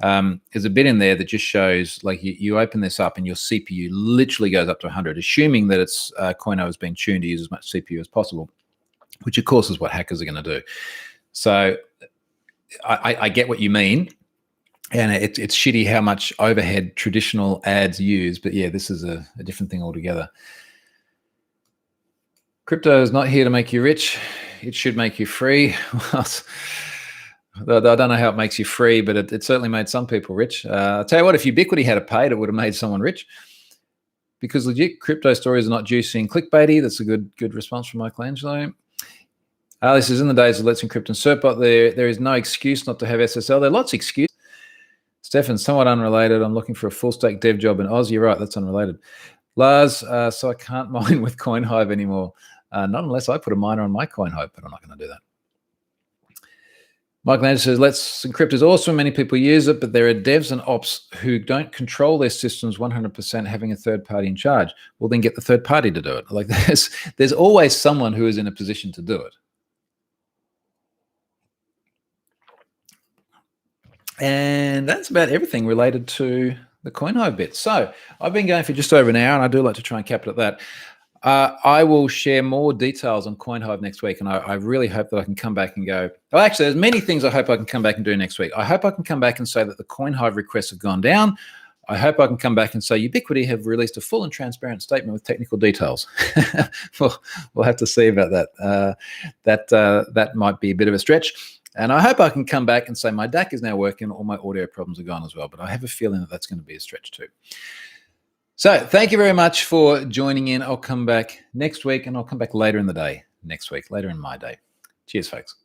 There's a bit in there that just shows, like, you open this up and your CPU literally goes up to 100, assuming that its Coin Hive has been tuned to use as much CPU as possible, which of course is what hackers are going to do. So I get what you mean, and it's shitty how much overhead traditional ads use, but yeah, this is a different thing altogether. Crypto is not here to make you rich. It should make you free. I don't know how it makes you free, but it certainly made some people rich. I'll tell you what, if Ubiquiti had it paid, it would have made someone rich. Because legit crypto stories are not juicy and clickbaity. That's a good response from Michelangelo. This is in the days of Let's Encrypt and Certbot. There is no excuse not to have SSL. There are lots of excuses. Stefan, somewhat unrelated. I'm looking for a full stack dev job in Oz. You're right, that's unrelated. Lars, so I can't mine with Coin Hive anymore. Not unless I put a miner on my Coin Hive, but I'm not going to do that. Mike Landis says, Let's Encrypt is awesome. Many people use it, but there are devs and ops who don't control their systems 100%, having a third party in charge. Well, then get the third party to do it. Like, there's always someone who is in a position to do it. And that's about everything related to the Coin Hive bit. So I've been going for just over an hour, and I do like to try and cap it at that. I will share more details on Coin Hive next week, and I really hope that I can come back and go, well, actually, there's many things I hope I can come back and do next week. I hope I can come back and say that the Coin Hive requests have gone down. I hope I can come back and say Ubiquiti have released a full and transparent statement with technical details. We'll have to see about that. That might be a bit of a stretch. And I hope I can come back and say my DAC is now working, all my audio problems are gone as well. But I have a feeling that that's going to be a stretch too. So thank you very much for joining in. I'll come back next week, and I'll come back later in the day next week, later in my day. Cheers, folks.